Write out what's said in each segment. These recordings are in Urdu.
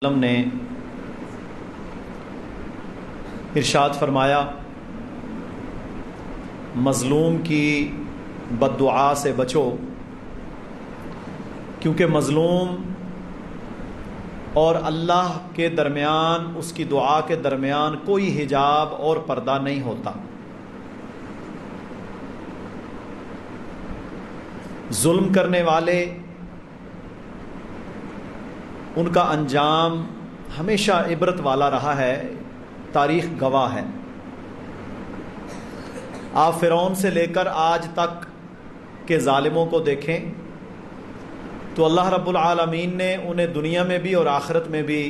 وسلم نے ارشاد فرمایا، مظلوم کی بد دعا سے بچو، کیونکہ مظلوم اور اللہ کے درمیان، اس کی دعا کے درمیان کوئی حجاب اور پردہ نہیں ہوتا۔ ظلم کرنے والے، ان کا انجام ہمیشہ عبرت والا رہا ہے، تاریخ گواہ ہے۔ آپ فرعون سے لے کر آج تک کے ظالموں کو دیکھیں تو اللہ رب العالمین نے انہیں دنیا میں بھی اور آخرت میں بھی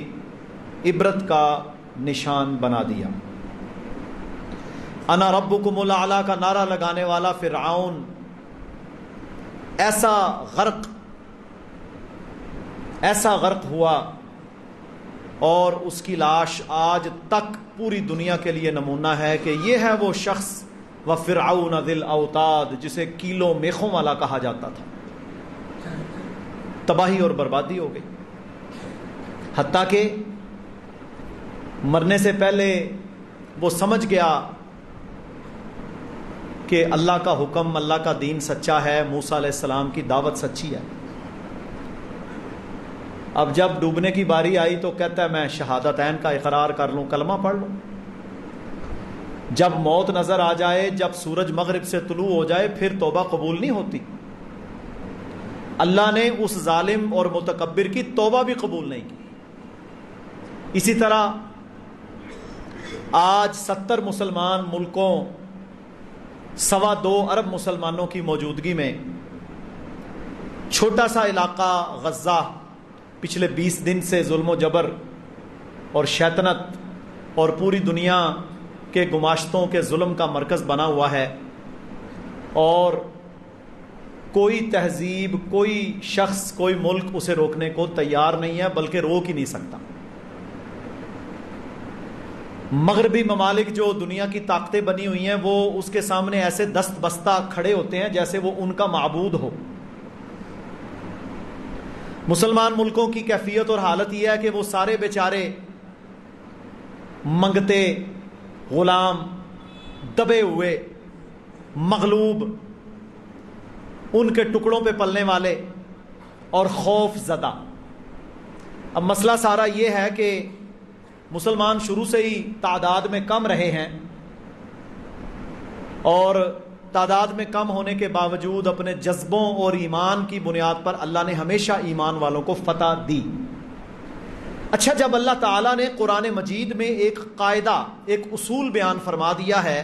عبرت کا نشان بنا دیا۔ انا ربکم الاعلی کا نعرہ لگانے والا فرعون ایسا غرق ہوا، اور اس کی لاش آج تک پوری دنیا کے لیے نمونہ ہے کہ یہ ہے وہ شخص وَفِرْعَوْنَ ذِي الْأَوْتَادِ جسے کیلوں میخوں والا کہا جاتا تھا۔ تباہی اور بربادی ہو گئی، حتیٰ کہ مرنے سے پہلے وہ سمجھ گیا کہ اللہ کا حکم، اللہ کا دین سچا ہے، موسیٰ علیہ السلام کی دعوت سچی ہے۔ اب جب ڈوبنے کی باری آئی تو کہتا ہے میں شہادتین کا اقرار کر لوں، کلمہ پڑھ لوں۔ جب موت نظر آ جائے، جب سورج مغرب سے طلوع ہو جائے، پھر توبہ قبول نہیں ہوتی۔ اللہ نے اس ظالم اور متکبر کی توبہ بھی قبول نہیں کی۔ اسی طرح آج 70 مسلمان ملکوں، 2.25 ارب مسلمانوں کی موجودگی میں چھوٹا سا علاقہ غزہ پچھلے 20 دن سے ظلم و جبر اور شیطنت اور پوری دنیا کے گماشتوں کے ظلم کا مرکز بنا ہوا ہے، اور کوئی تہذیب، کوئی شخص، کوئی ملک اسے روکنے کو تیار نہیں ہے، بلکہ روک ہی نہیں سکتا۔ مغربی ممالک جو دنیا کی طاقتیں بنی ہوئی ہیں، وہ اس کے سامنے ایسے دست بستہ کھڑے ہوتے ہیں جیسے وہ ان کا معبود ہو۔ مسلمان ملکوں کی کیفیت اور حالت یہ ہے کہ وہ سارے بیچارے منگتے، غلام، دبے ہوئے، مغلوب، ان کے ٹکڑوں پہ پلنے والے اور خوف زدہ۔ اب مسئلہ سارا یہ ہے کہ مسلمان شروع سے ہی تعداد میں کم رہے ہیں، اور تعداد میں کم ہونے کے باوجود اپنے جذبوں اور ایمان کی بنیاد پر اللہ نے ہمیشہ ایمان والوں کو فتح دی۔ اچھا، جب اللہ تعالیٰ نے قرآن مجید میں ایک قاعدہ، ایک اصول بیان فرما دیا ہے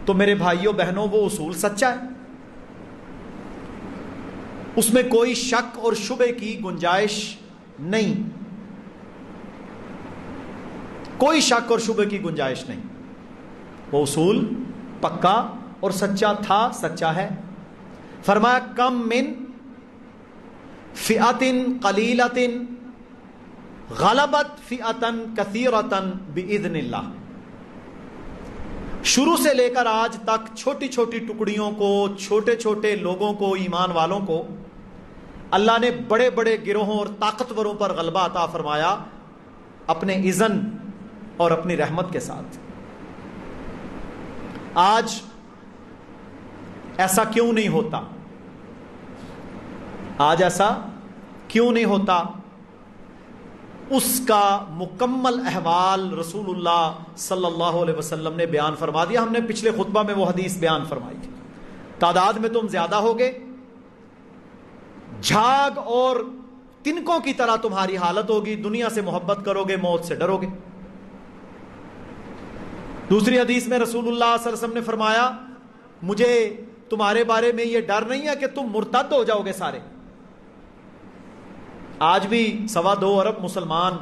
تو میرے بھائیوں بہنوں، وہ اصول سچا ہے، اس میں کوئی شک اور شبہ کی گنجائش نہیں، کوئی شک اور شبہ کی گنجائش نہیں۔ وہ اصول پکا اور سچا تھا، سچا ہے۔ فرمایا کم من فئۃ قلیلۃ غلبت فئۃ کثیرۃ باذن اللہ۔ شروع سے لے کر آج تک چھوٹی چھوٹی ٹکڑیوں کو، چھوٹے چھوٹے لوگوں کو، ایمان والوں کو اللہ نے بڑے بڑے گروہوں اور طاقتوروں پر غلبہ عطا فرمایا، اپنے اذن اور اپنی رحمت کے ساتھ۔ آج ایسا کیوں نہیں ہوتا؟ آج ایسا کیوں نہیں ہوتا؟ اس کا مکمل احوال رسول اللہ صلی اللہ علیہ وسلم نے بیان فرما دیا۔ ہم نے پچھلے خطبہ میں وہ حدیث بیان فرمائی تھی، تعداد میں تم زیادہ ہوگے، جھاگ اور تنکوں کی طرح تمہاری حالت ہوگی، دنیا سے محبت کرو گے، موت سے ڈرو گے۔ دوسری حدیث میں رسول اللہ صلی اللہ علیہ وسلم نے فرمایا، مجھے تمہارے بارے میں یہ ڈر نہیں ہے کہ تم مرتد ہو جاؤ گے سارے۔ آج بھی 2.25 ارب مسلمان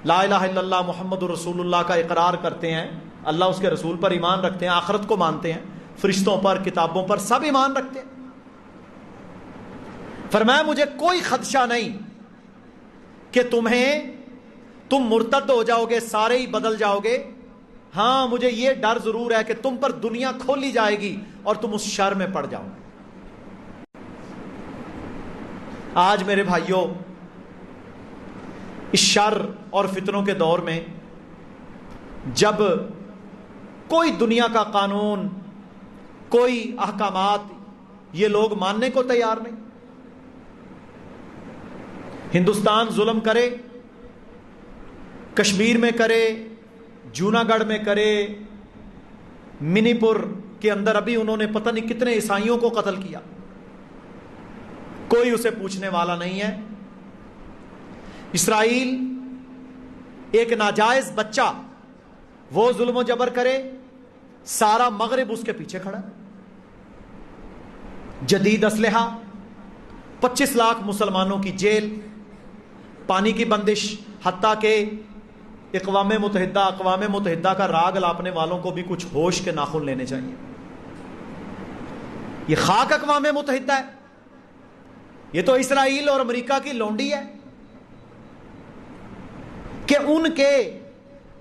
لا الہ الا اللہ محمد رسول اللہ کا اقرار کرتے ہیں، اللہ اس کے رسول پر ایمان رکھتے ہیں، آخرت کو مانتے ہیں، فرشتوں پر، کتابوں پر، سب ایمان رکھتے ہیں۔ فرمایا مجھے کوئی خدشہ نہیں کہ تم مرتد ہو جاؤ گے، سارے ہی بدل جاؤ گے، ہاں مجھے یہ ڈر ضرور ہے کہ تم پر دنیا کھولی جائے گی اور تم اس شر میں پڑ جاؤ۔ آج میرے بھائیوں، اس شر اور فتنوں کے دور میں جب کوئی دنیا کا قانون، کوئی احکامات یہ لوگ ماننے کو تیار نہیں، ہندوستان ظلم کرے، کشمیر میں کرے، جوناگڑھ میں کرے، منی پور کے اندر ابھی انہوں نے پتہ نہیں کتنے عیسائیوں کو قتل کیا، کوئی اسے پوچھنے والا نہیں ہے۔ اسرائیل ایک ناجائز بچہ وہ ظلم و جبر کرے، سارا مغرب اس کے پیچھے کھڑا، جدید اسلحہ، 25 لاکھ مسلمانوں کی جیل، پانی کی بندش، حتیٰ کہ اقوام متحدہ کا راگ لاپنے والوں کو بھی کچھ ہوش کے ناخن لینے چاہیے۔ یہ خاک اقوام متحدہ ہے، یہ تو اسرائیل اور امریکہ کی لونڈی ہے کہ ان کے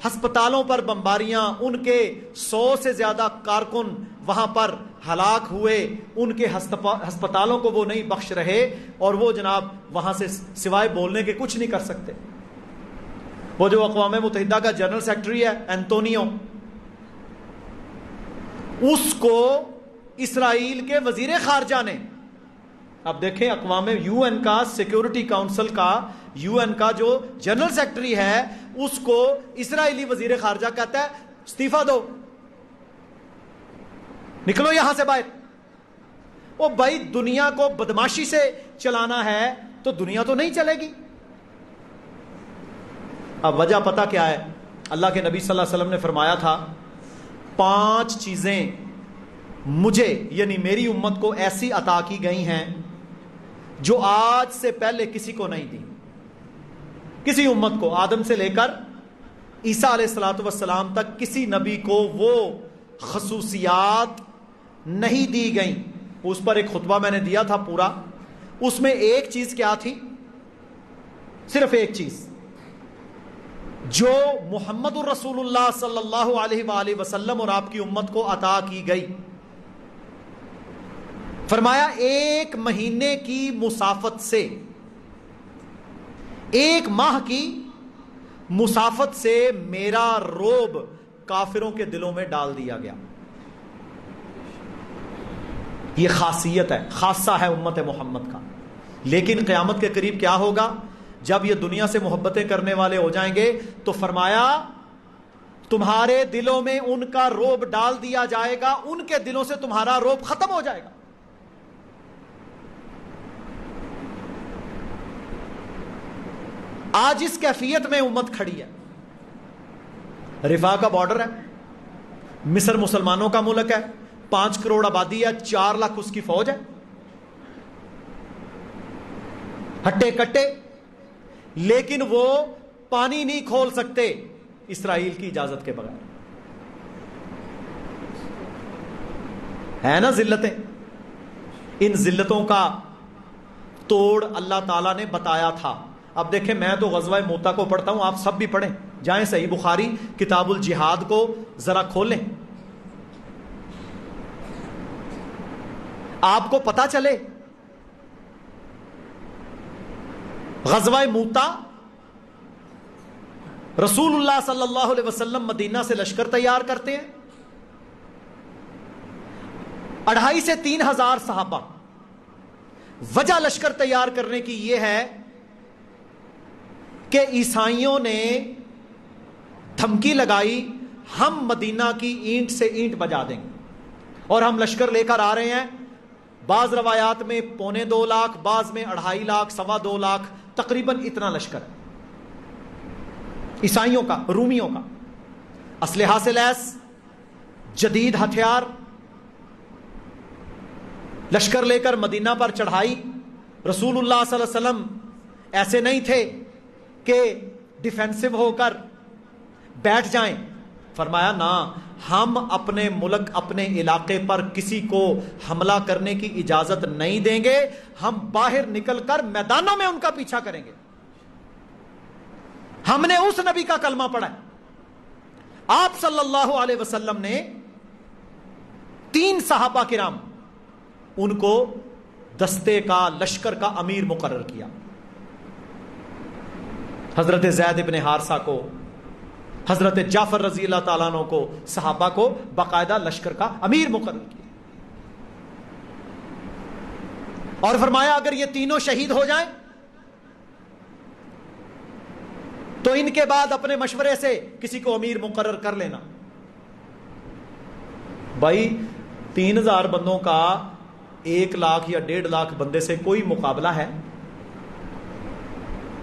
ہسپتالوں پر بمباریاں، ان کے 100 سے زیادہ کارکن وہاں پر ہلاک ہوئے، ان کے ہسپتالوں کو وہ نہیں بخش رہے، اور وہ جناب وہاں سے سوائے بولنے کے کچھ نہیں کر سکتے۔ وہ جو اقوام متحدہ کا جنرل سیکرٹری ہے اینتونیو، اس کو اسرائیل کے وزیر خارجہ نے، اب دیکھیں اقوام یو این کا سیکیورٹی کاؤنسل کا یو این کا جو جنرل سیکرٹری ہے، اس کو اسرائیلی وزیر خارجہ کہتا ہے استعفیٰ دو، نکلو یہاں سے باہر۔ وہ بھائی دنیا کو بدماشی سے چلانا ہے تو دنیا تو نہیں چلے گی۔ اب وجہ پتہ کیا ہے؟ اللہ کے نبی صلی اللہ علیہ وسلم نے فرمایا تھا 5 چیزیں مجھے یعنی میری امت کو ایسی عطا کی گئی ہیں جو آج سے پہلے کسی کو نہیں دی، کسی امت کو، آدم سے لے کر عیسیٰ علیہ الصلوۃ والسلام تک کسی نبی کو وہ خصوصیات نہیں دی گئیں۔ اس پر ایک خطبہ میں نے دیا تھا پورا، اس میں ایک چیز کیا تھی؟ صرف ایک چیز جو محمد الرسول اللہ صلی اللہ علیہ وآلہ وسلم اور آپ کی امت کو عطا کی گئی، فرمایا 1 مہینے کی مسافت سے، 1 ماہ کی مسافت سے میرا رعب کافروں کے دلوں میں ڈال دیا گیا۔ یہ خاصیت ہے، خاصہ ہے امت محمد کا۔ لیکن قیامت کے قریب کیا ہوگا؟ جب یہ دنیا سے محبتیں کرنے والے ہو جائیں گے تو فرمایا تمہارے دلوں میں ان کا رعب ڈال دیا جائے گا، ان کے دلوں سے تمہارا رعب ختم ہو جائے گا۔ آج اس کیفیت میں امت کھڑی ہے۔ رفاح کا بارڈر ہے، مصر مسلمانوں کا ملک ہے، 5 کروڑ آبادی ہے، 4 لاکھ اس کی فوج ہے، ہٹے کٹے، لیکن وہ پانی نہیں کھول سکتے اسرائیل کی اجازت کے بغیر۔ ہے نا ذلتیں؟ ان ذلتوں کا توڑ اللہ تعالیٰ نے بتایا تھا۔ اب دیکھیں میں تو غزوہ موتا کو پڑھتا ہوں، آپ سب بھی پڑھیں، جائیں صحیح بخاری کتاب الجہاد کو ذرا کھولیں، آپ کو پتا چلے غزوہ موتا رسول اللہ صلی اللہ علیہ وسلم مدینہ سے لشکر تیار کرتے ہیں، 2,500 سے 3,000 صحابہ۔ وجہ لشکر تیار کرنے کی یہ ہے کہ عیسائیوں نے دھمکی لگائی ہم مدینہ کی اینٹ سے اینٹ بجا دیں گے، اور ہم لشکر لے کر آ رہے ہیں۔ بعض روایات میں 2.25 لاکھ، بعض میں 2.5 لاکھ، 2.25 لاکھ، تقریباً اتنا لشکر عیسائیوں کا، رومیوں کا، اسلحہ سے لیس، جدید ہتھیار، لشکر لے کر مدینہ پر چڑھائی۔ رسول اللہ صلی اللہ علیہ وسلم ایسے نہیں تھے کہ ڈیفینسو ہو کر بیٹھ جائیں، فرمایا نہ، ہم اپنے ملک، اپنے علاقے پر کسی کو حملہ کرنے کی اجازت نہیں دیں گے، ہم باہر نکل کر میدانوں میں ان کا پیچھا کریں گے۔ ہم نے اس نبی کا کلمہ پڑھا ہے، آپ صلی اللہ علیہ وسلم نے 3 صحابہ کرام ان کو دستے کا، لشکر کا امیر مقرر کیا۔ حضرت زید ابن حارثہ کو، حضرت جعفر رضی اللہ تعالیٰ عنہ کو، صحابہ کو باقاعدہ لشکر کا امیر مقرر کیا، اور فرمایا اگر یہ تینوں شہید ہو جائیں تو ان کے بعد اپنے مشورے سے کسی کو امیر مقرر کر لینا۔ بھائی 3000 بندوں کا 1 لاکھ یا 1.5 لاکھ بندے سے کوئی مقابلہ ہے؟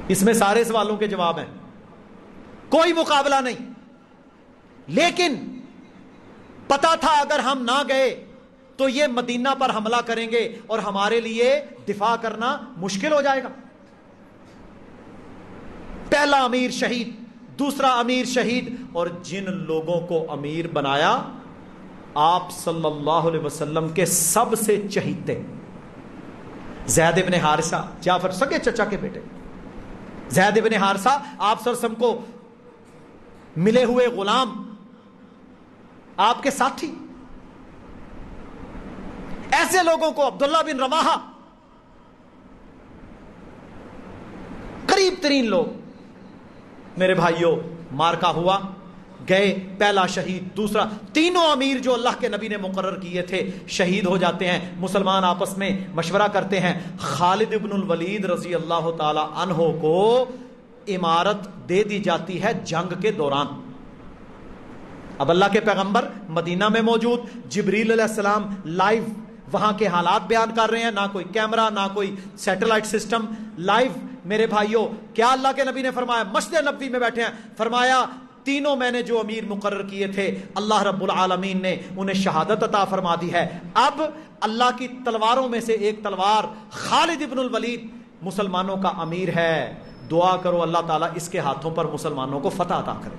اس میں سارے سوالوں کے جواب ہیں، کوئی مقابلہ نہیں۔ لیکن پتا تھا اگر ہم نہ گئے تو یہ مدینہ پر حملہ کریں گے اور ہمارے لیے دفاع کرنا مشکل ہو جائے گا۔ پہلا امیر شہید، دوسرا امیر شہید، اور جن لوگوں کو امیر بنایا آپ صلی اللہ علیہ وسلم کے سب سے چہیتے زید ابن حارثہ، جعفر سگے چچا کے بیٹے زید ابن حارثہ، آپ صلی اللہ علیہ وسلم کو ملے ہوئے غلام، آپ کے ساتھی، ایسے لوگوں کو عبداللہ بن رواحہ، قریب ترین لوگ، میرے بھائیوں مارکا ہوا، گئے، پہلا شہید، دوسرا، تینوں امیر جو اللہ کے نبی نے مقرر کیے تھے شہید ہو جاتے ہیں۔ مسلمان آپس میں مشورہ کرتے ہیں، خالد ابن الولید رضی اللہ تعالی عنہ کو امارت دے دی جاتی ہے جنگ کے دوران۔ اب اللہ کے پیغمبر مدینہ میں موجود، جبریل علیہ السلام لائیو وہاں کے حالات بیان کر رہے ہیں، نہ کوئی کیمرہ نہ کوئی سیٹلائٹ سسٹم، لائیو۔ میرے بھائیوں کیا اللہ کے نبی نے فرمایا؟ مسجد نبوی میں بیٹھے ہیں، فرمایا تینوں میں نے جو امیر مقرر کیے تھے اللہ رب العالمین نے انہیں شہادت عطا فرما دی ہے۔ اب اللہ کی تلواروں میں سے ایک تلوار خالد ابن الولید مسلمانوں کا امیر ہے، دعا کرو اللہ تعالیٰ اس کے ہاتھوں پر مسلمانوں کو فتح عطا کرے۔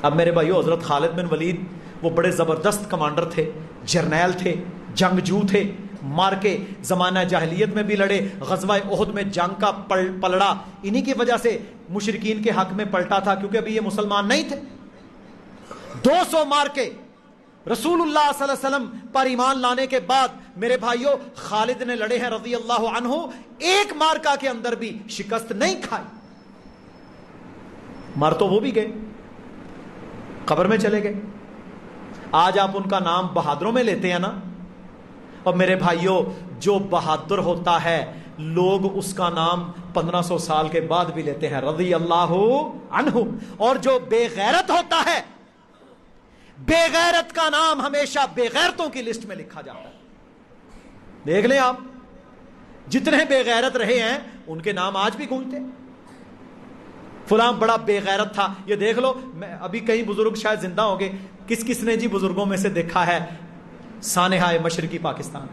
اب میرے بھائیو حضرت خالد بن ولید وہ بڑے زبردست کمانڈر تھے، جرنیل تھے، جنگجو تھے، مار کے زمانہ جاہلیت میں بھی لڑے، غزوہ احد میں جنگ کا پلڑا انہی کی وجہ سے مشرکین کے حق میں پلٹا تھا، کیونکہ ابھی یہ مسلمان نہیں تھے۔ 200 مار کے رسول اللہ صلی اللہ علیہ وسلم پر ایمان لانے کے بعد میرے بھائیوں خالد نے لڑے ہیں رضی اللہ عنہ، ایک مارکا کے اندر بھی شکست نہیں کھائی۔ مار تو وہ بھی گئے، قبر میں چلے گئے۔ آج آپ ان کا نام بہادروں میں لیتے ہیں نا، اور میرے بھائیوں جو بہادر ہوتا ہے لوگ اس کا نام 1500 سال کے بعد بھی لیتے ہیں رضی اللہ عنہ، اور جو بے غیرت ہوتا ہے بے غیرت کا نام ہمیشہ بے غیرتوں کی لسٹ میں لکھا جاتا ہے۔ دیکھ لیں آپ جتنے بے غیرت رہے ہیں ان کے نام آج بھی گونجتے، فلاں بڑا بے غیرت تھا۔ یہ دیکھ لو، ابھی کئی بزرگ شاید زندہ ہوں گے، کس نے جی بزرگوں میں سے دیکھا ہے سانحہ مشرقی پاکستان،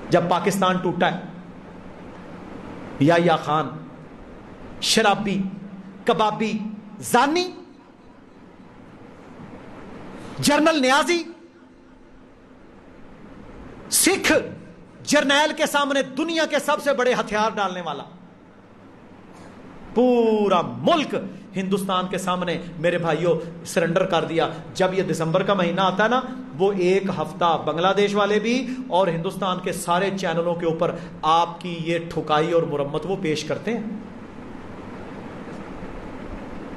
جب پاکستان ٹوٹا ہے، یا خان شرابی، کبابی، زانی، جنرل نیازی، سکھ جرنیل کے سامنے دنیا کے سب سے بڑے ہتھیار ڈالنے والا، پورا ملک ہندوستان کے سامنے میرے بھائیوں سرنڈر کر دیا۔ جب یہ دسمبر کا مہینہ آتا ہے نا، وہ 1 ہفتہ بنگلہ دیش والے بھی اور ہندوستان کے سارے چینلوں کے اوپر آپ کی یہ ٹھکائی اور مرمت وہ پیش کرتے ہیں۔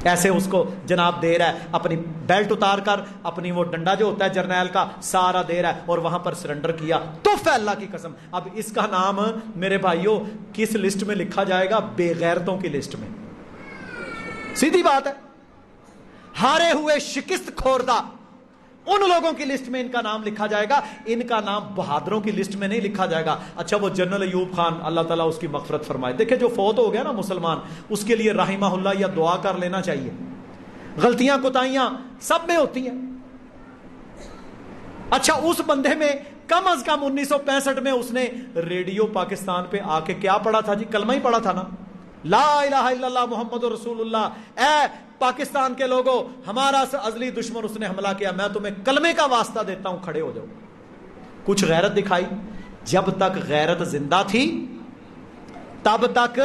ایسے اس کو جناب دے رہا ہے، اپنی بیلٹ اتار کر اپنی وہ ڈنڈا جو ہوتا ہے جرنیل کا سارا دے رہا ہے، اور وہاں پر سرنڈر کیا تو اللہ کی قسم۔ اب اس کا نام میرے بھائیوں کس لسٹ میں لکھا جائے گا؟ بے غیرتوں کی لسٹ میں۔ سیدھی بات ہے، ہارے ہوئے شکست خوردہ ان لوگوں کی لسٹ میں ان کا نام لکھا جائے گا، ان کا نام بہادروں کی لسٹ میں نہیں لکھا جائے گا۔ اچھا وہ جنرل ایوب خان اللہ تعالیٰ اس کی مغفرت فرمائے، دیکھیں جو فوت ہو گیا نا مسلمان، اس کے لیے رحمہ اللہ یا دعا کر لینا چاہیے۔ غلطیاں کوتاہیاں سب میں ہوتی ہیں۔ اچھا اس بندے میں کم از کم 1965 میں اس نے ریڈیو پاکستان پہ آ کے کیا پڑھا تھا جی؟ کلمہ ہی پڑھا تھا نا، لا الہ الا اللہ محمد رسول اللہ۔ اے پاکستان کے لوگوں، ہمارا ازلی دشمن اس نے حملہ کیا، میں تمہیں کلمے کا واسطہ دیتا ہوں، کھڑے ہو جاؤ۔ کچھ غیرت دکھائی۔ جب تک غیرت زندہ تھی تب تک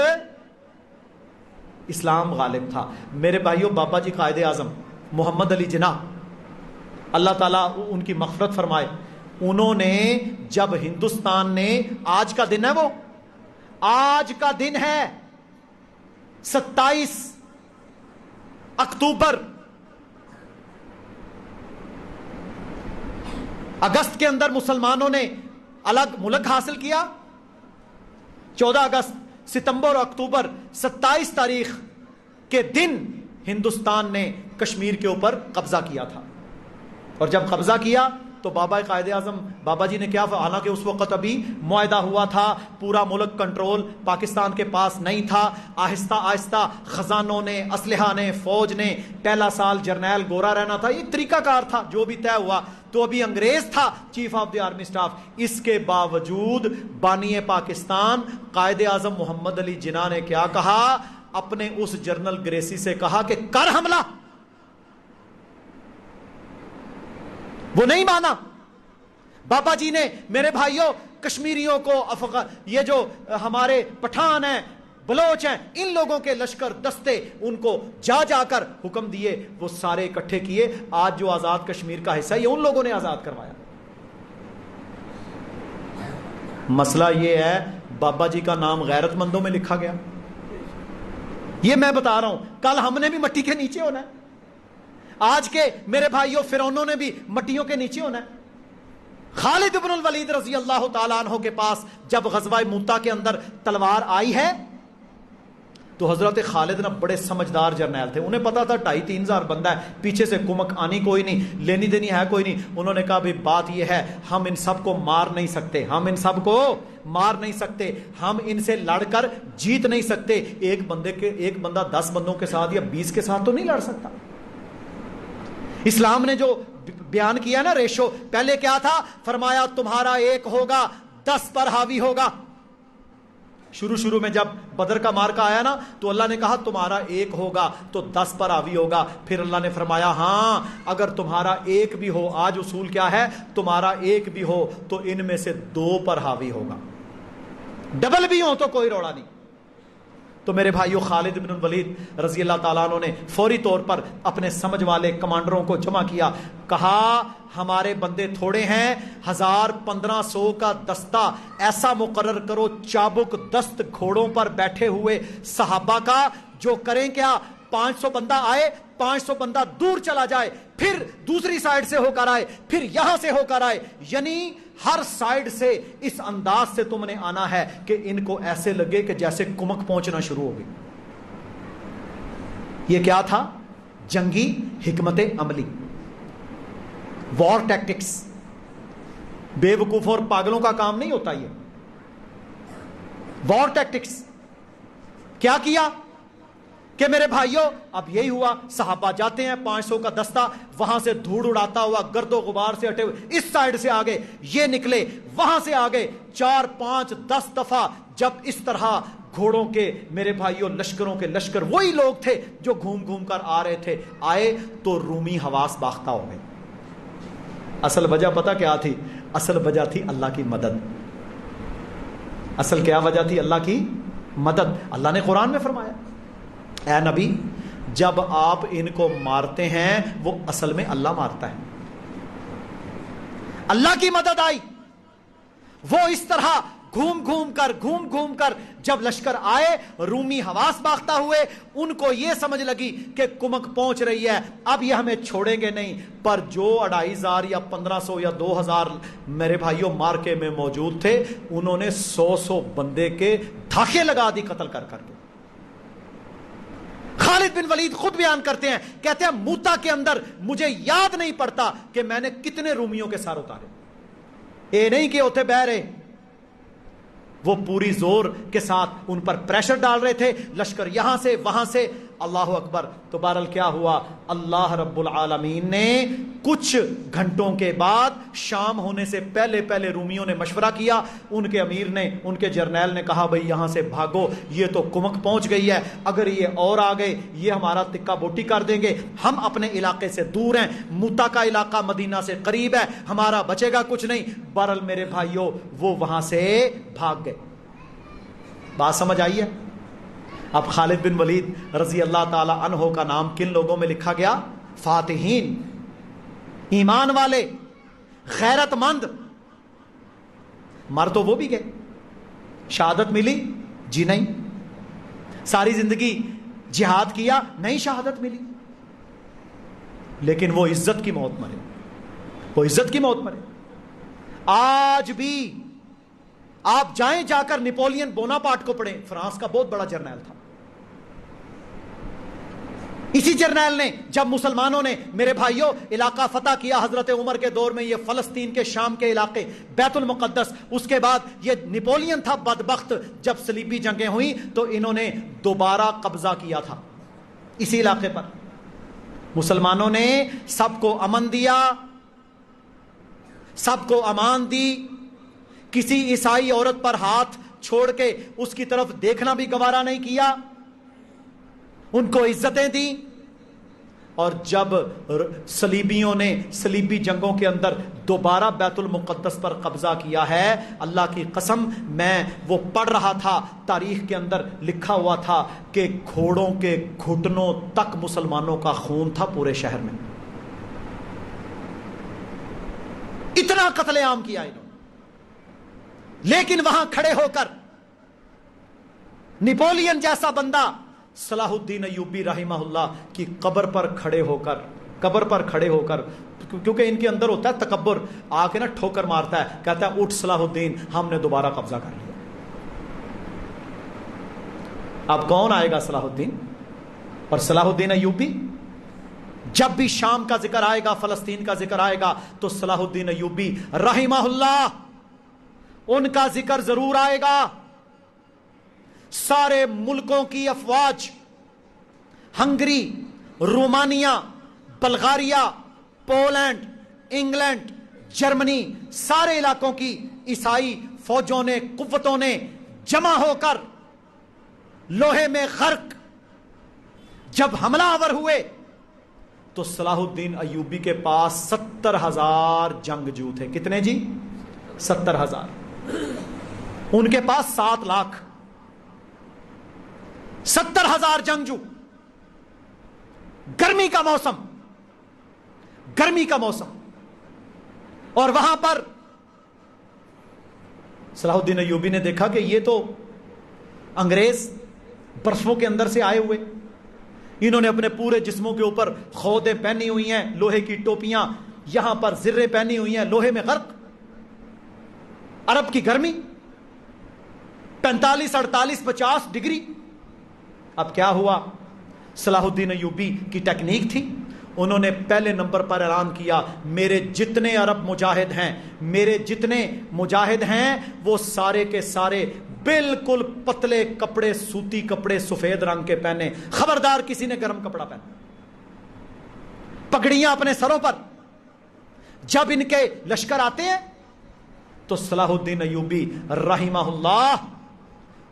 اسلام غالب تھا۔ میرے بھائیوں بابا جی قائد اعظم محمد علی جناح اللہ تعالیٰ ان کی مغفرت فرمائے، انہوں نے جب ہندوستان نے، آج کا دن ہے، وہ آج کا دن ہے 27 اکتوبر اگست کے اندر مسلمانوں نے الگ ملک حاصل کیا. 14 اگست، ستمبر اور اکتوبر، 27 تاریخ کے دن ہندوستان نے کشمیر کے اوپر قبضہ کیا تھا. اور جب قبضہ کیا تو بابا قائد اعظم بابا جی نے کیا، حالانکہ اس وقت ابھی معاہدہ ہوا تھا، پورا ملک کنٹرول پاکستان کے پاس نہیں تھا. آہستہ آہستہ خزانوں نے، اسلحہ نے، فوج نے، پہلا سال جرنیل گورا رہنا تھا، یہ طریقہ کار تھا جو بھی طے ہوا. تو ابھی انگریز تھا chief of the army staff. اس کے باوجود بانی پاکستان قائد اعظم محمد علی جناح نے کیا کہا، اپنے اس جنرل گریسی سے کہا کہ کر حملہ. وہ نہیں مانا. بابا جی نے، میرے بھائیوں، کشمیریوں کو، یہ جو ہمارے پٹھان ہیں، بلوچ ہیں، ان لوگوں کے لشکر دستے ان کو جا جا کر حکم دیے، وہ سارے اکٹھے کیے. آج جو آزاد کشمیر کا حصہ ہے یہ ان لوگوں نے آزاد کروایا. مسئلہ یہ ہے بابا جی کا نام غیرت مندوں میں لکھا گیا. یہ میں بتا رہا ہوں، کل ہم نے بھی مٹی کے نیچے ہونا ہے. آج کے میرے بھائیوں فرعونوں نے بھی مٹیوں کے نیچے ہونا ہے. خالد بن الولید رضی اللہ تعالیٰ عنہ کے پاس جب غزوہ موتا کے اندر تلوار آئی ہے تو حضرت خالد نہ بڑے سمجھدار جرنیل تھے. انہیں پتا تھا 2,500 3,000 بندہ ہے، پیچھے سے کمک آنی کوئی نہیں، لینی دینی ہے کوئی نہیں. انہوں نے کہا بھی بات یہ ہے، ہم ان سب کو مار نہیں سکتے، ہم ان سب کو مار نہیں سکتے، ہم ان سے لڑ کر جیت نہیں سکتے. ایک بندہ 10 بندوں کے ساتھ یا 20 کے ساتھ تو نہیں لڑ سکتا. اسلام نے جو بیان کیا نا ریشو، پہلے کیا تھا؟ فرمایا تمہارا 1 ہوگا 10 پر حاوی ہوگا. شروع میں جب بدر کا مارکا آیا نا تو اللہ نے کہا تمہارا 1 ہوگا تو 10 پر حاوی ہوگا. پھر اللہ نے فرمایا ہاں اگر تمہارا 1 بھی ہو، آج اصول کیا ہے؟ تمہارا 1 بھی ہو تو ان میں سے 2 پر حاوی ہوگا. ڈبل بھی ہو تو کوئی روڑا نہیں. تو میرے بھائیو، خالد بن الولید رضی اللہ تعالیٰ عنہ نے فوری طور پر اپنے سمجھ والے کمانڈروں کو جمع کیا. کہا ہمارے بندے تھوڑے ہیں، 1,000-1,500 کا دستہ ایسا مقرر کرو، چابک دست گھوڑوں پر بیٹھے ہوئے صحابہ کا، جو کریں کیا، 500 بندہ آئے، 500 بندہ دور چلا جائے، پھر دوسری سائیڈ سے ہو کر آئے، پھر یہاں سے ہو کر آئے. یعنی ہر سائیڈ سے اس انداز سے تم نے آنا ہے کہ ان کو ایسے لگے کہ جیسے کمک پہنچنا شروع ہو گئی. یہ کیا تھا؟ جنگی حکمت عملی، وار ٹیکٹکس. بے وقوف اور پاگلوں کا کام نہیں ہوتا یہ. وار ٹیکٹکس کیا کیا کہ میرے بھائیوں اب یہی ہوا، صحابہ جاتے ہیں، 500 کا دستہ وہاں سے دھوڑ اڑاتا ہوا، گرد و غبار سے ہٹے ہوئے اس سائیڈ سے آگے، یہ نکلے وہاں سے آگے. 4 5 10 دفعہ جب اس طرح گھوڑوں کے، میرے بھائیوں، لشکروں کے لشکر وہی لوگ تھے جو گھوم کر آ رہے تھے، آئے تو رومی حواس باختہ ہو گئے. اصل وجہ پتہ کیا تھی؟ اصل وجہ تھی اللہ کی مدد. اصل کیا وجہ تھی؟ اللہ کی مدد. اللہ نے قرآن میں فرمایا اے نبی جب آپ ان کو مارتے ہیں وہ اصل میں اللہ مارتا ہے. اللہ کی مدد آئی. وہ اس طرح گھوم کر جب لشکر آئے، رومی حواس باختہ ہوئے، ان کو یہ سمجھ لگی کہ کمک پہنچ رہی ہے، اب یہ ہمیں چھوڑیں گے نہیں. پر جو 2,500 یا 1,500 یا 2,000 میرے بھائیوں مارکے میں موجود تھے، انہوں نے 100 بندے کے دھاکے لگا دی قتل کر کے. خالد بن ولید خود بیان کرتے ہیں، کہتے ہیں موتا کے اندر مجھے یاد نہیں پڑتا کہ میں نے کتنے رومیوں کے سر اتارے. اے نہیں کہ ہوتے بہ رہے، وہ پوری زور کے ساتھ ان پر پریشر ڈال رہے تھے، لشکر یہاں سے وہاں سے. اللہ اکبر. تو بہرحال کیا ہوا؟ اللہ رب العالمین نے کچھ گھنٹوں کے بعد، شام ہونے سے پہلے رومیوں نے مشورہ کیا. ان کے امیر نے، ان کے جرنیل نے کہا بھئی یہاں سے بھاگو، یہ تو کمک پہنچ گئی ہے، اگر یہ اور آ گئے یہ ہمارا تکہ بوٹی کر دیں گے. ہم اپنے علاقے سے دور ہیں، موتا کا علاقہ مدینہ سے قریب ہے، ہمارا بچے گا کچھ نہیں. بہرحال میرے بھائیوں وہ وہاں سے بھاگ گئے. بات سمجھ آئی ہے؟ اب خالد بن ولید رضی اللہ تعالی عنہ کا نام کن لوگوں میں لکھا گیا؟ فاتحین، ایمان والے، غیرت مند. مر تو وہ بھی گئے، شہادت ملی؟ جی نہیں. ساری زندگی جہاد کیا, نہیں شہادت ملی, لیکن وہ عزت کی موت مرے, وہ عزت کی موت مرے. آج بھی آپ جائیں, جا کر نیپولین بوناپارٹ کو پڑھیں, فرانس کا بہت بڑا جرنیل تھا. اسی جرنیل نے جب مسلمانوں نے میرے بھائیوں علاقہ فتح کیا حضرت عمر کے دور میں, یہ فلسطین کے شام کے علاقے, بیت المقدس, اس کے بعد یہ نیپولین تھا بدبخت, جب صلیبی جنگیں ہوئیں تو انہوں نے دوبارہ قبضہ کیا تھا اسی علاقے پر. مسلمانوں نے سب کو امن دیا, سب کو امان دی, کسی عیسائی عورت پر ہاتھ چھوڑ کے اس کی طرف دیکھنا بھی گوارا نہیں کیا, ان کو عزتیں دی. اور جب صلیبیوں نے صلیبی جنگوں کے اندر دوبارہ بیت المقدس پر قبضہ کیا ہے, اللہ کی قسم میں وہ پڑھ رہا تھا, تاریخ کے اندر لکھا ہوا تھا کہ گھوڑوں کے گھٹنوں تک مسلمانوں کا خون تھا پورے شہر میں. اتنا قتل عام کیا انہوں نے. لیکن وہاں کھڑے ہو کر نیپولین جیسا بندہ صلاح الدین ایوبی رحمہ اللہ کی قبر پر کھڑے ہو کر, کیونکہ ان کے اندر ہوتا ہے تکبر, آ کے نا ٹھوکر مارتا ہے, کہتا ہے اٹھ صلاح الدین, ہم نے دوبارہ قبضہ کر لیا. اب کون آئے گا صلاح الدین اور صلاح الدین ایوبی؟ جب بھی شام کا ذکر آئے گا, فلسطین کا ذکر آئے گا, تو صلاح الدین ایوبی رحمہ اللہ ان کا ذکر ضرور آئے گا. سارے ملکوں کی افواج, Hungary, Romania, Bulgaria, Poland, England, Germany, سارے علاقوں کی عیسائی فوجوں نے, قوتوں نے جمع ہو کر لوہے میں غرق جب حملہ آور ہوئے تو صلاح الدین ایوبی کے پاس 70,000 جنگجو تھے. کتنے جی؟ 70,000. ان کے پاس 7 لاکھ. 70,000 جنگجو. گرمی کا موسم, اور وہاں پر صلاح الدین ایوبی نے دیکھا کہ یہ تو انگریز برفوں کے اندر سے آئے ہوئے, انہوں نے اپنے پورے جسموں کے اوپر خودیں پہنی ہوئی ہیں, لوہے کی ٹوپیاں, یہاں پر زرے پہنی ہوئی ہیں, لوہے میں غرق, عرب کی گرمی 45, 48, 50 ڈگری. اب کیا ہوا؟ صلاح الدین ایوبی کی ٹیکنیک تھی, انہوں نے پہلے نمبر پر اعلان کیا میرے جتنے عرب مجاہد ہیں وہ سارے کے سارے بالکل پتلے کپڑے, سوتی کپڑے سفید رنگ کے پہنے, خبردار کسی نے گرم کپڑا پہنا, پگڑیاں اپنے سروں پر. جب ان کے لشکر آتے ہیں تو صلاح الدین ایوبی رحمہ اللہ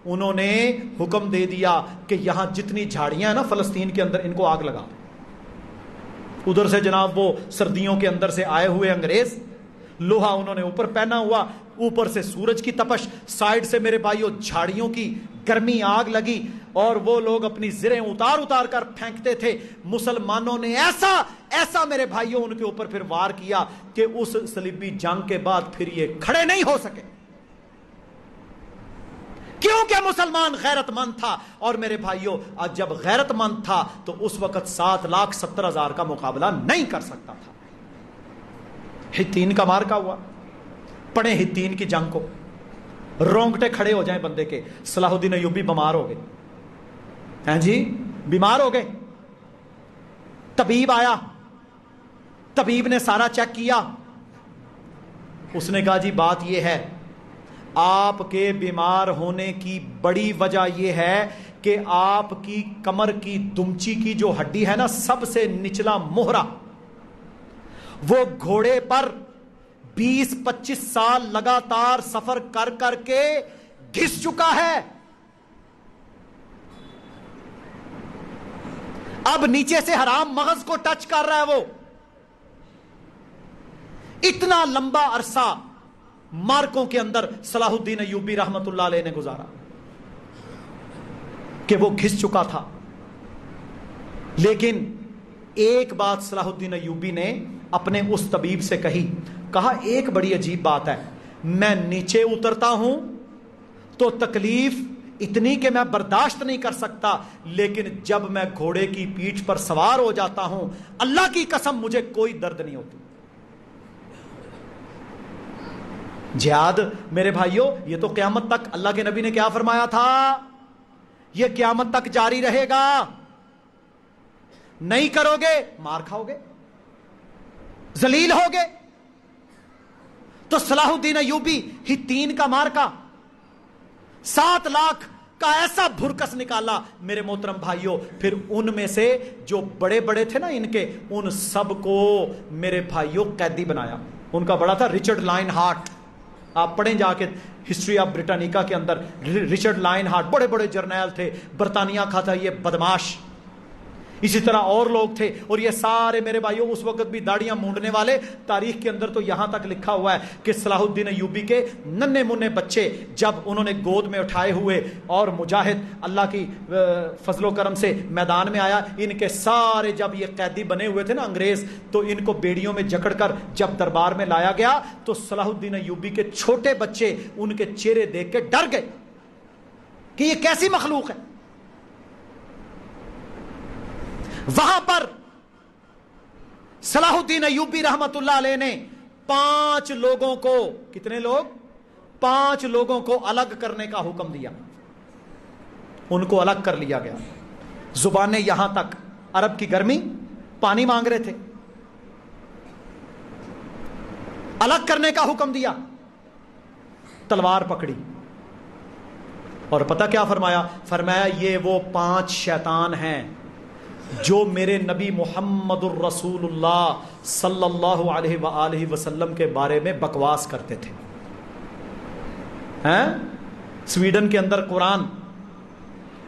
انہوں نے حکم دے دیا کہ یہاں جتنی جھاڑیاں ہیں نا فلسطین کے اندر, ان کو آگ لگا. ادھر سے جناب وہ سردیوں کے اندر سے آئے ہوئے انگریز, لوہا انہوں نے اوپر پہنا ہوا, اوپر سے سورج کی تپش, سائیڈ سے میرے بھائیوں جھاڑیوں کی گرمی, آگ لگی, اور وہ لوگ اپنی زریں اتار کر پھینکتے تھے. مسلمانوں نے ایسا میرے بھائیوں ان کے اوپر پھر وار کیا کہ اس صلیبی جنگ کے بعد پھر یہ کھڑے نہیں ہو سکے, کیونکہ مسلمان غیرت مند تھا. اور میرے بھائیوں جب غیرت مند تھا تو اس وقت 7,70,000 کا مقابلہ نہیں کر سکتا تھا. ہتین کا مارکا ہوا, پڑھیں ہتین کی جنگ کو, رونگٹے کھڑے ہو جائیں بندے کے. صلاح الدین ایوبی بیمار ہو گئے, ہیں جی, بیمار ہو گئے. طبیب آیا, طبیب نے سارا چیک کیا, اس نے کہا جی بات یہ ہے, آپ کے بیمار ہونے کی بڑی وجہ یہ ہے کہ آپ کی کمر کی دمچی کی جو ہڈی ہے نا, سب سے نچلا موہرا, وہ گھوڑے پر 20-25 سال لگاتار سفر کر کے گھس چکا ہے. اب نیچے سے حرام مغز کو ٹچ کر رہا ہے. وہ اتنا لمبا عرصہ مارکوں کے اندر صلاح الدین ایوبی رحمت اللہ علیہ نے گزارا کہ وہ گھس چکا تھا. لیکن ایک بات صلاح الدین ایوبی نے اپنے اس طبیب سے کہا ایک بڑی عجیب بات ہے, میں نیچے اترتا ہوں تو تکلیف اتنی کہ میں برداشت نہیں کر سکتا، لیکن جب میں گھوڑے کی پیٹھ پر سوار ہو جاتا ہوں اللہ کی قسم مجھے کوئی درد نہیں ہوتی۔ جہاد میرے بھائیوں یہ تو قیامت تک، اللہ کے نبی نے کیا فرمایا تھا، یہ قیامت تک جاری رہے گا، نہیں کرو گے مار کھاؤ گے، ذلیل ہوگے۔ تو صلاح الدین ایوبی ہی 3 کا مارکا 7 لاکھ کا ایسا بھرکس نکالا میرے محترم بھائیوں، پھر ان میں سے جو بڑے بڑے تھے نا ان کے، ان سب کو میرے بھائیوں قیدی بنایا۔ ان کا بڑا تھا رچرڈ لائن ہارٹ، آپ پڑھیں جا کے ہسٹری آف برٹانیکا کے اندر، رچرڈ لائن ہارٹ بڑے بڑے جرنیل تھے، برطانیہ کا تھا یہ بدماش، اسی طرح اور لوگ تھے، اور یہ سارے میرے بھائیوں اس وقت بھی داڑیاں مونڈنے والے۔ تاریخ کے اندر تو یہاں تک لکھا ہوا ہے کہ صلاح الدین ایوبی کے ننھے منے بچے جب انہوں نے گود میں اٹھائے ہوئے اور مجاہد اللہ کی فضل و کرم سے میدان میں آیا، ان کے سارے جب یہ قیدی بنے ہوئے تھے نا انگریز، تو ان کو بیڑیوں میں جکڑ کر جب دربار میں لایا گیا تو صلاح الدین ایوبی کے چھوٹے بچے ان کے چہرے دیکھ کے ڈر گئے کہ یہ کیسی مخلوق ہے۔ وہاں پر صلاح الدین ایوبی رحمت اللہ علیہ نے 5 لوگوں کو، کتنے لوگ؟ 5 لوگوں کو الگ کرنے کا حکم دیا، ان کو الگ کر لیا گیا۔ زبانیں یہاں تک، عرب کی گرمی، پانی مانگ رہے تھے، الگ کرنے کا حکم دیا، تلوار پکڑی، اور پتہ کیا فرمایا؟ فرمایا یہ وہ 5 شیطان ہیں جو میرے نبی محمد الرسول اللہ صلی اللہ علیہ وآلہ وسلم کے بارے میں بکواس کرتے تھے۔ سویڈن کے اندر قرآن،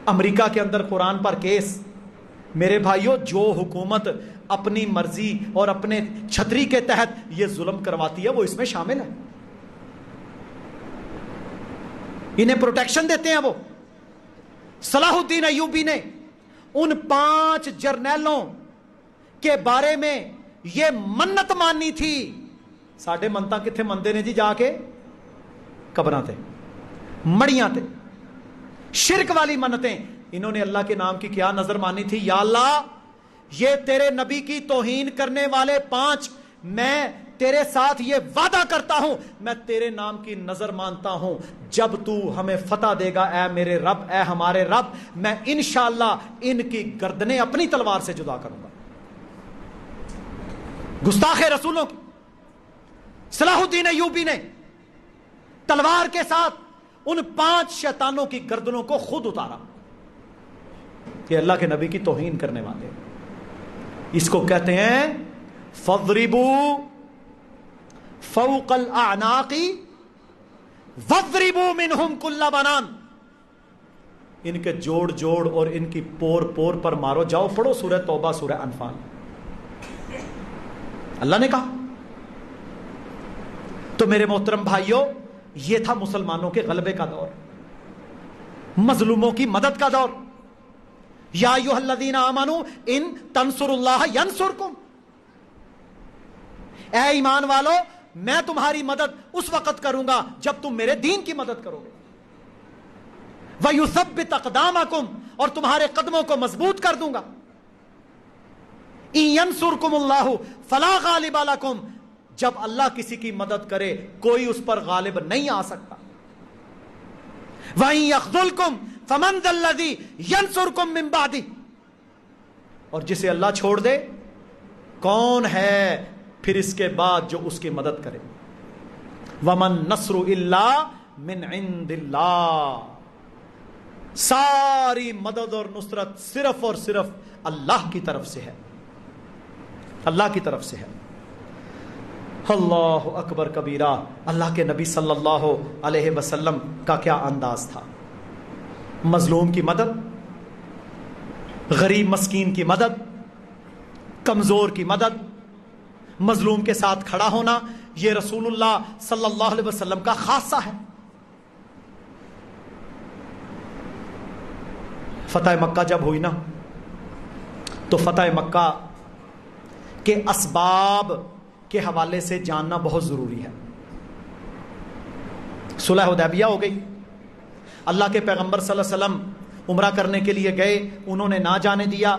امریکہ کے اندر قرآن پر کیس۔ میرے بھائیوں جو حکومت اپنی مرضی اور اپنے چھتری کے تحت یہ ظلم کرواتی ہے وہ اس میں شامل ہے، انہیں پروٹیکشن دیتے ہیں وہ۔ صلاح الدین ایوبی نے ان 5 جرنیلوں کے بارے میں یہ منت مانی تھی۔ ساڈے منتا کتنے مندے نے جی؟ جا کے قبراں تے، مڑیاں تے، شرک والی منتیں۔ انہوں نے اللہ کے نام کی کیا نظر مانی تھی؟ یا اللہ یہ تیرے نبی کی توہین کرنے والے 5، میں تیرے ساتھ یہ وعدہ کرتا ہوں، میں تیرے نام کی نظر مانتا ہوں، جب تو ہمیں فتح دے گا اے میرے رب، اے ہمارے رب، میں انشاءاللہ ان کی گردنیں اپنی تلوار سے جدا کروں گا۔ گستاخ رسولوں کی صلاح الدین ایوبی نے تلوار کے ساتھ ان 5 شیطانوں کی گردنوں کو خود اتارا کہ اللہ کے نبی کی توہین کرنے والے۔ اس کو کہتے ہیں فَاضْرِبُوا فَوْقَ الْأَعْنَاقِ وَاضْرِبُوا مِنْهُمْ كُلَّ بَنَانٍ۔ ان کے جوڑ جوڑ اور ان کی پور پور پر مارو۔ جاؤ پڑھو سورہ توبہ، سورہ انفال، اللہ نے کہا۔ تو میرے محترم بھائیوں یہ تھا مسلمانوں کے غلبے کا دور، مظلوموں کی مدد کا دور۔ یا ایھا الذین آمنوا ان تنصروا اللہ ینصرکم، اے ایمان والو میں تمہاری مدد اس وقت کروں گا جب تم میرے دین کی مدد کرو گے۔ وَيُثَبِّتْ أَقْدَامَكُمْ، اور تمہارے قدموں کو مضبوط کر دوں گا۔ إِن يَنْصُرْكُمُ اللَّهُ فَلَا غَالِبَ لَكُمْ، جب اللہ کسی کی مدد کرے کوئی اس پر غالب نہیں آ سکتا۔ وَإِن يَخْذُلْكُمْ فَمَنْ ذَا الَّذِي يَنْصُرْكُمْ مِنْ بَعْدِهِ، اور جسے اللہ چھوڑ دے کون ہے پھر اس کے بعد جو اس کی مدد کرے۔ وَمَن نَصْرُ إِلَّا مِنْ عِنْدِ اللَّهِ، ساری مدد اور نصرت صرف اور صرف اللہ کی طرف سے ہے، اللہ کی طرف سے ہے۔ اللہ اکبر کبیرہ۔ اللہ کے نبی صلی اللہ علیہ وسلم کا کیا انداز تھا، مظلوم کی مدد، غریب مسکین کی مدد، کمزور کی مدد، مظلوم کے ساتھ کھڑا ہونا، یہ رسول اللہ صلی اللہ علیہ وسلم کا خاصہ ہے۔ فتح مکہ جب ہوئی نا تو فتح مکہ کے اسباب کے حوالے سے جاننا بہت ضروری ہے۔ صلح حدیبیہ ہو گئی، اللہ کے پیغمبر صلی اللہ علیہ وسلم عمرہ کرنے کے لیے گئے، انہوں نے نہ جانے دیا،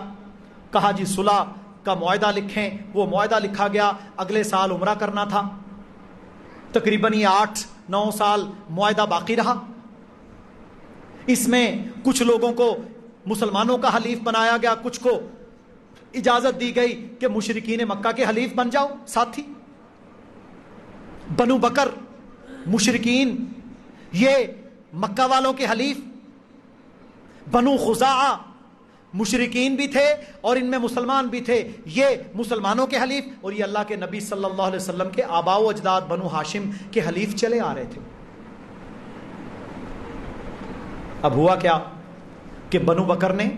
کہا جی صلح کا معاہدہ لکھیں، وہ معاہدہ لکھا گیا، اگلے سال عمرہ کرنا تھا، تقریباً یہ 8-9 سال معاہدہ باقی رہا۔ اس میں کچھ لوگوں کو مسلمانوں کا حلیف بنایا گیا، کچھ کو اجازت دی گئی کہ مشرکین مکہ کے حلیف بن جاؤ ساتھی۔ بنو بکر مشرکین یہ مکہ والوں کے حلیف، بنو خزاعہ مشرکین بھی تھے اور ان میں مسلمان بھی تھے، یہ مسلمانوں کے حلیف، اور یہ اللہ کے نبی صلی اللہ علیہ وسلم کے آباء و اجداد بنو ہاشم کے حلیف چلے آ رہے تھے۔ اب ہوا کیا کہ بنو بکر نے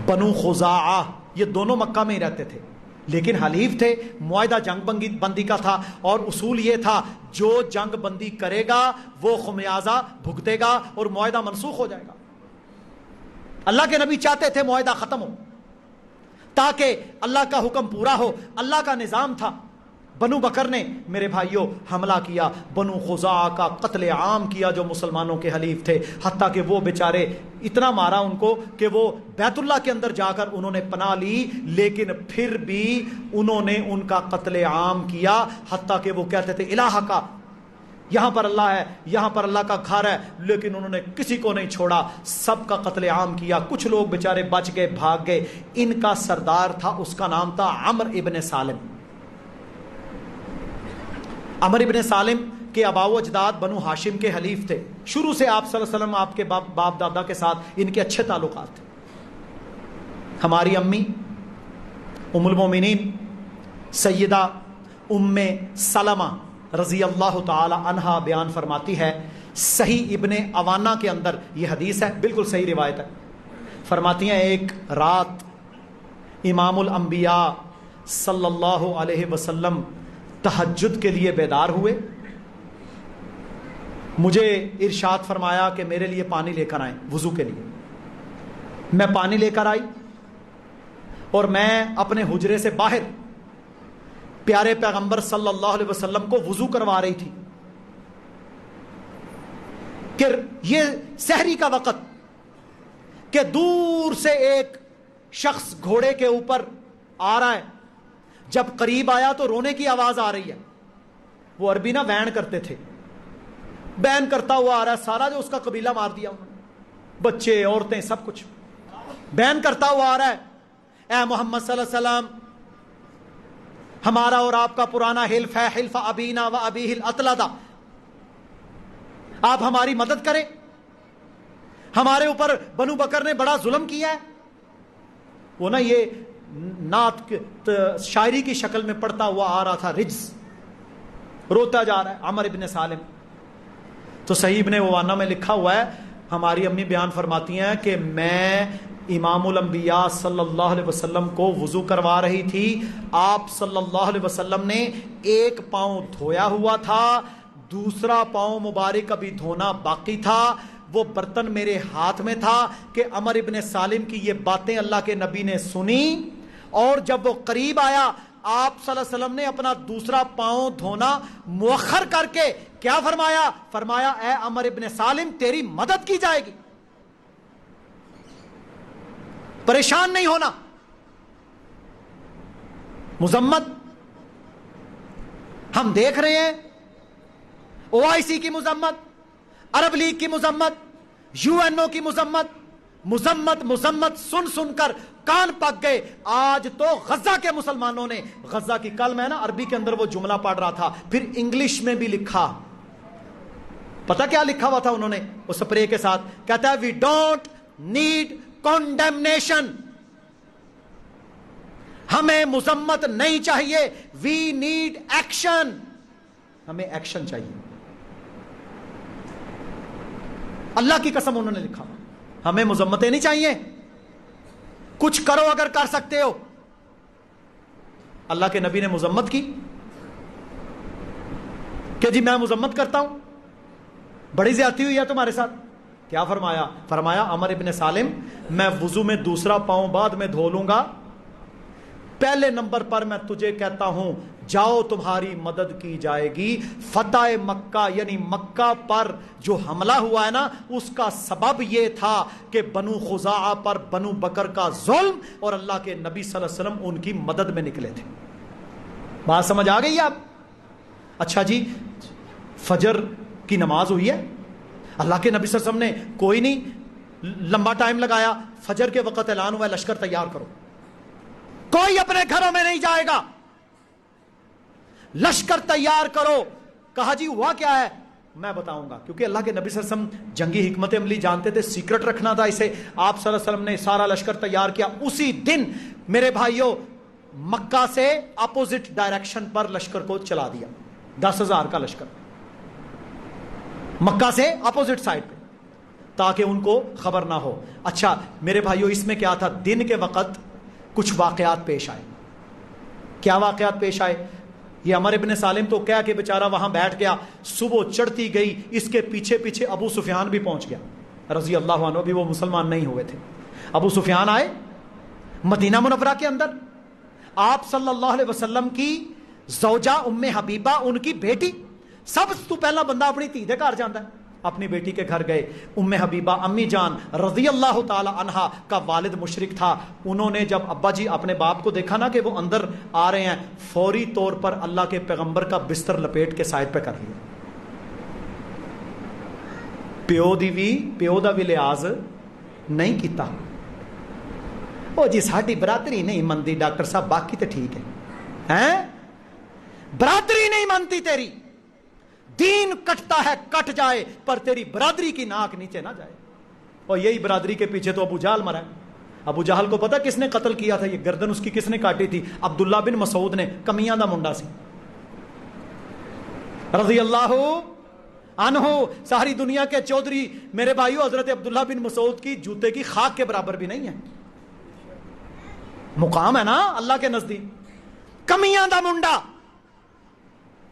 بنو خزاعہ، یہ دونوں مکہ میں ہی رہتے تھے لیکن حلیف تھے، معاہدہ جنگ بندی کا تھا، اور اصول یہ تھا جو جنگ بندی کرے گا وہ خمیازہ بھگتے گا اور معاہدہ منسوخ ہو جائے گا۔ اللہ کے نبی چاہتے تھے معاہدہ ختم ہو تاکہ اللہ کا حکم پورا ہو، اللہ کا نظام تھا۔ بنو بکر نے میرے بھائیوں حملہ کیا، بنو خزاعہ کا قتل عام کیا جو مسلمانوں کے حلیف تھے، حتیٰ کہ وہ بیچارے اتنا مارا ان کو کہ وہ بیت اللہ کے اندر جا کر انہوں نے پناہ لی، لیکن پھر بھی انہوں نے ان کا قتل عام کیا، حتیٰ کہ وہ کہتے تھے الہ کا، یہاں پر اللہ ہے، یہاں پر اللہ کا گھر ہے، لیکن انہوں نے کسی کو نہیں چھوڑا، سب کا قتل عام کیا۔ کچھ لوگ بیچارے بچ گئے، بھاگ گئے۔ ان کا سردار تھا، اس کا نام تھا عمرو ابن سالم۔ عمرو ابن سالم کے آباء و اجداد بنو ہاشم کے حلیف تھے، شروع سے آپ صلی اللہ علیہ وسلم آپ کے باپ دادا کے ساتھ ان کے اچھے تعلقات تھے۔ ہماری امی ام المومنین سیدہ ام سلمہ رضی اللہ تعالی عنہا بیان فرماتی ہے، صحیح ابن عوانہ کے اندر یہ حدیث ہے، بالکل صحیح روایت ہے، فرماتی ہیں ایک رات امام الانبیاء صلی اللہ علیہ وسلم تہجد کے لیے بیدار ہوئے، مجھے ارشاد فرمایا کہ میرے لیے پانی لے کر آئیں وضو کے لیے۔ میں پانی لے کر آئی اور میں اپنے حجرے سے باہر پیارے پیغمبر صلی اللہ علیہ وسلم کو وضو کروا رہی تھی کہ یہ سحری کا وقت کہ دور سے ایک شخص گھوڑے کے اوپر آ رہا ہے، جب قریب آیا تو رونے کی آواز آ رہی ہے۔ وہ عربی نہ وین کرتے تھے، بین کرتا ہوا آ رہا ہے، سارا جو اس کا قبیلہ مار دیا انہوں نے، بچے عورتیں سب کچھ بین کرتا ہوا آ رہا ہے، اے محمد صلی اللہ علیہ وسلم، ہمارا اور آپ کا پرانا حلف ہے، حلف ابینا و ابیہ الاطلدہ، آپ ہماری مدد کریں، ہمارے اوپر بنو بکر نے بڑا ظلم کیا ہے۔ وہ نا یہ نعت شاعری کی شکل میں پڑھتا ہوا آ رہا تھا، رجز، روتا جا رہا ہے عمرو ابن سالم۔ تو صحیح ابن عوانہ میں لکھا ہوا ہے، ہماری امی بیان فرماتی ہیں کہ میں امام الانبیاء صلی اللہ علیہ وسلم کو وضو کروا رہی تھی، آپ صلی اللہ علیہ وسلم نے ایک پاؤں دھویا ہوا تھا، دوسرا پاؤں مبارک ابھی دھونا باقی تھا، وہ برتن میرے ہاتھ میں تھا کہ عمرو ابن سالم کی یہ باتیں اللہ کے نبی نے سنی، اور جب وہ قریب آیا آپ صلی اللہ علیہ وسلم نے اپنا دوسرا پاؤں دھونا مؤخر کر کے کیا فرمایا؟ فرمایا اے عمرو ابن سالم تیری مدد کی جائے گی، پریشان نہیں ہونا۔ مذمت ہم دیکھ رہے ہیں، او آئی سی کی مذمت، عرب لیگ کی مذمت، یو این او کی مذمت سن سن کر کان پک گئے۔ آج تو غزہ کے مسلمانوں نے، غزہ کی، کل میں نا عربی کے اندر وہ جملہ پڑھ رہا تھا، پھر انگلش میں بھی لکھا، پتہ کیا لکھا ہوا تھا انہوں نے وہ سپرے کے ساتھ؟ کہتا ہے وی ڈونٹ نیڈ کنڈیمنیشن، ہمیں مذمت نہیں چاہیے، وی نیڈ ایکشن، ہمیں ایکشن چاہیے۔ اللہ کی قسم انہوں نے لکھا، ہمیں مذمتیں نہیں چاہیے، کچھ کرو اگر کر سکتے ہو۔ اللہ کے نبی نے مذمت کی کہ جی میں مذمت کرتا ہوں، بڑی زیادتی ہوئی ہے تمہارے ساتھ۔ کیا فرمایا؟ فرمایا عمرو ابن سالم میں وضو میں دوسرا پاؤں بعد میں دھو لوں گا، پہلے نمبر پر میں تجھے کہتا ہوں جاؤ تمہاری مدد کی جائے گی. فتح مکہ یعنی مکہ پر جو حملہ ہوا ہے نا, اس کا سبب یہ تھا کہ بنو خزاعہ پر بنو بکر کا ظلم, اور اللہ کے نبی صلی اللہ علیہ وسلم ان کی مدد میں نکلے تھے. بات سمجھ آ گئی آپ؟ اچھا جی, فجر کی نماز ہوئی ہے, اللہ کے نبی صلی اللہ علیہ وسلم نے کوئی نہیں لمبا ٹائم لگایا, فجر کے وقت اعلان ہوا ہے لشکر تیار کرو, کوئی اپنے گھروں میں نہیں جائے گا, لشکر تیار کرو. کہا جی ہوا کیا ہے؟ میں بتاؤں گا, کیونکہ اللہ کے نبی صلی اللہ علیہ وسلم جنگی حکمت عملی جانتے تھے, سیکرٹ رکھنا تھا اسے. آپ صلی اللہ علیہ وسلم نے سارا لشکر تیار کیا. اسی دن میرے بھائیوں مکہ سے اپوزٹ ڈائریکشن پر لشکر کو چلا دیا, 10,000 کا لشکر مکہ سے اپوزٹ سائڈ پہ, تاکہ ان کو خبر نہ ہو. اچھا میرے بھائیوں اس میں کیا تھا, دن کے وقت کچھ واقعات پیش آئے. کیا واقعات پیش آئے؟ یہ عمر ابن سالم تو کیا کہ بیچارہ وہاں بیٹھ گیا, صبح چڑھتی گئی, اس کے پیچھے پیچھے ابو سفیان بھی پہنچ گیا رضی اللہ عنہ, بھی وہ مسلمان نہیں ہوئے تھے. ابو سفیان آئے مدینہ منورہ کے اندر, آپ صلی اللہ علیہ وسلم کی زوجہ ام حبیبہ ان کی بیٹی, سب تو پہلا بندہ اپنی دھی دے گھر جاندا ہے, اپنی بیٹی کے گھر گئے. ام حبیبہ امی جان رضی اللہ تعالی عنہا کا والد مشرک تھا. انہوں نے جب ابا جی اپنے باپ کو دیکھا نا کہ وہ اندر آ رہے ہیں, فوری طور پر اللہ کے پیغمبر کا بستر لپیٹ کے سائڈ پہ کر لیا. پیو دا بھی لحاظ نہیں کیتا. او جی ساڈی برادری نہیں منتی ڈاکٹر صاحب, باقی تو ٹھیک ہے, برادری نہیں مانتی تیری, دین کٹتا ہے کٹ جائے پر تیری برادری کی ناک نیچے نہ جائے. اور یہی برادری کے پیچھے تو ابو جہل مرا ہے. ابو جہل کو پتا کس نے قتل کیا تھا, یہ گردن اس کی کس نے کاٹی تھی؟ عبداللہ بن مسعود نے, کمیاں دا منڈا سی رضی اللہ عنہ, ساری دنیا کے چودھری. میرے بھائیو حضرت عبداللہ بن مسعود کی جوتے کی خاک کے برابر بھی نہیں ہے, مقام ہے نا اللہ کے نزدیک. کمیاں دا منڈا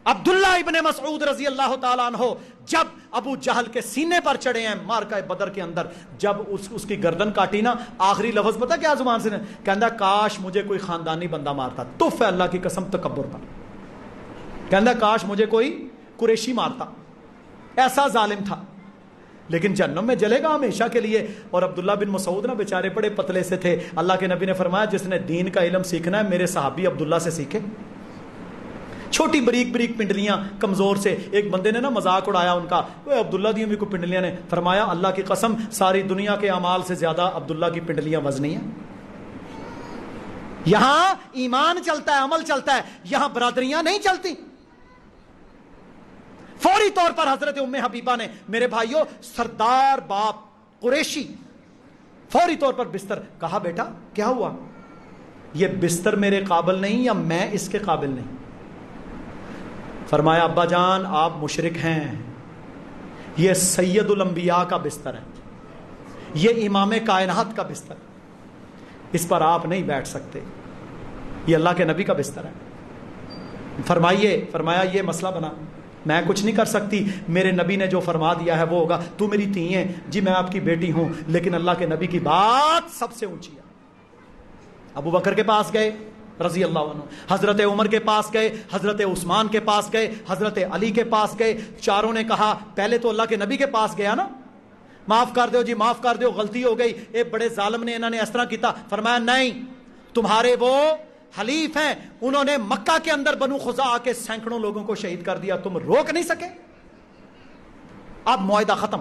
عبداللہ ابن مسعود رضی اللہ تعالیٰ عنہ جب ابو جہل کے سینے پر چڑھے ہیں مارکہ بدر کے اندر, جب اس کی گردن کاٹی نا, آخری لفظ پتا کیا زبان سے کہندا, کاش مجھے کوئی خاندانی بندہ مارتا. تف ہے اللہ کی قسم تکبر پر, کہندا کاش مجھے کوئی قریشی مارتا, ایسا ظالم تھا. لیکن جہنم میں جلے گا ہمیشہ کے لیے. اور عبداللہ بن مسعود نا بیچارے بڑے پتلے سے تھے. اللہ کے نبی نے فرمایا جس نے دین کا علم سیکھنا ہے میرے صحابی عبداللہ سے سیکھے. چھوٹی بریک پنڈلیاں کمزور سے. ایک بندے نے نا مذاق اڑایا ان کا, عبداللہ دی بھی کوئی پنڈلیاں نے. فرمایا اللہ کی قسم ساری دنیا کے اعمال سے زیادہ عبداللہ کی پنڈلیاں وزنی ہیں. یہاں ایمان چلتا ہے, عمل چلتا ہے, یہاں برادریاں نہیں چلتی. فوری طور پر حضرت ام حبیبہ نے, میرے بھائیوں سردار باپ قریشی, فوری طور پر بستر. کہا بیٹا کیا ہوا؟ یہ بستر میرے قابل نہیں یا میں اس کے قابل نہیں؟ فرمایا ابا جان آپ مشرک ہیں, یہ سید الانبیاء کا بستر ہے, یہ امام کائنات کا بستر, اس پر آپ نہیں بیٹھ سکتے, یہ اللہ کے نبی کا بستر ہے. فرمایا یہ مسئلہ بنا, میں کچھ نہیں کر سکتی, میرے نبی نے جو فرما دیا ہے وہ ہوگا. تو میری دھی ہے جی, میں آپ کی بیٹی ہوں, لیکن اللہ کے نبی کی بات سب سے اونچی ہے. ابو بکر کے پاس گئے رضی اللہ عنہ, حضرت عمر کے پاس گئے, حضرت عثمان کے پاس گئے, حضرت علی کے پاس گئے. چاروں نے کہا پہلے تو اللہ کے نبی کے پاس گیا نا, معاف کر دو جی, معاف کر دو, غلطی ہو گئی, ایک بڑے ظالم نے انہوں نے اس طرح کیتا. فرمایا نہیں, تمہارے وہ حلیف ہیں, انہوں نے مکہ کے اندر بنو خزاعہ کے سینکڑوں لوگوں کو شہید کر دیا, تم روک نہیں سکے. اب معاہدہ ختم,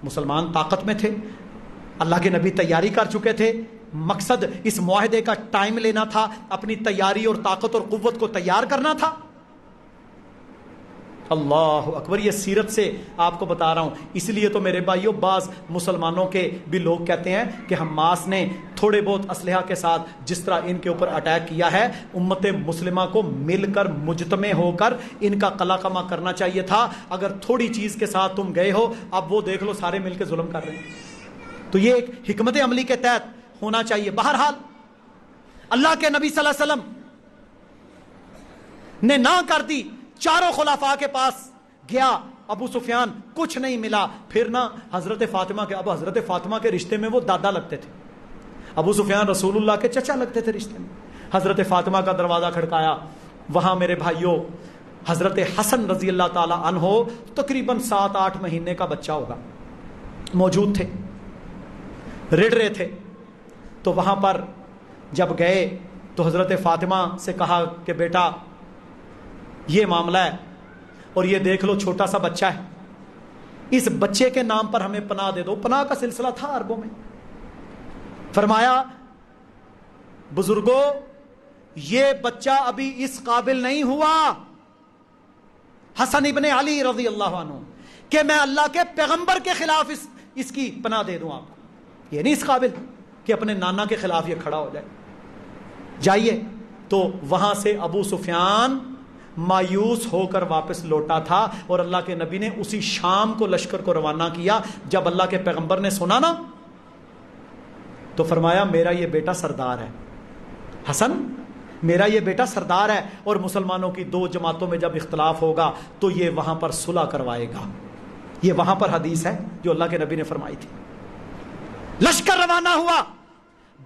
مسلمان طاقت میں تھے, اللہ کے نبی تیاری کر چکے تھے. مقصد اس معاہدے کا ٹائم لینا تھا, اپنی تیاری اور طاقت اور قوت کو تیار کرنا تھا. اللہ اکبر, یہ سیرت سے آپ کو بتا رہا ہوں. اس لیے تو میرے بھائیوں بعض مسلمانوں کے بھی لوگ کہتے ہیں کہ حماس نے تھوڑے بہت اسلحہ کے ساتھ جس طرح ان کے اوپر اٹیک کیا ہے, امت مسلمہ کو مل کر مجتمع ہو کر ان کا قلع کما کرنا چاہیے تھا. اگر تھوڑی چیز کے ساتھ تم گئے ہو, اب وہ دیکھ لو سارے مل کے ظلم کر رہے ہیں. تو یہ ایک حکمت عملی کے تحت ہونا چاہیے. بہرحال اللہ کے نبی صلی اللہ علیہ وسلم نے نہ کر دی, چاروں خلفاء کے پاس گیا. ابو سفیان کچھ نہیں ملا. پھر نہ حضرت فاطمہ کے, اب حضرت فاطمہ کے رشتے میں وہ دادا لگتے تھے, ابو سفیان رسول اللہ کے چچا لگتے تھے رشتے میں. حضرت فاطمہ کا دروازہ کھڑکایا, وہاں میرے بھائیوں حضرت حسن رضی اللہ تعالی عنہ تقریباً 7-8 مہینے کا بچہ ہوگا، موجود تھے، رڑ رہے تھے. تو وہاں پر جب گئے تو حضرت فاطمہ سے کہا کہ بیٹا یہ معاملہ ہے اور یہ دیکھ لو چھوٹا سا بچہ ہے، اس بچے کے نام پر ہمیں پناہ دے دو. پناہ کا سلسلہ تھا عربوں میں. فرمایا بزرگوں یہ بچہ ابھی اس قابل نہیں ہوا حسن ابن علی رضی اللہ عنہ کہ میں اللہ کے پیغمبر کے خلاف اس کی پناہ دے دوں آپ کو. یہ نہیں اس قابل کہ اپنے نانا کے خلاف یہ کھڑا ہو جائے. جائیے. تو وہاں سے ابو سفیان مایوس ہو کر واپس لوٹا تھا اور اللہ کے نبی نے اسی شام کو لشکر کو روانہ کیا. جب اللہ کے پیغمبر نے سنا نا تو فرمایا میرا یہ بیٹا سردار ہے، حسن میرا یہ بیٹا سردار ہے، اور مسلمانوں کی 2 جماعتوں میں جب اختلاف ہوگا تو یہ وہاں پر صلح کروائے گا. یہ وہاں پر حدیث ہے جو اللہ کے نبی نے فرمائی تھی. لشکر روانہ ہوا،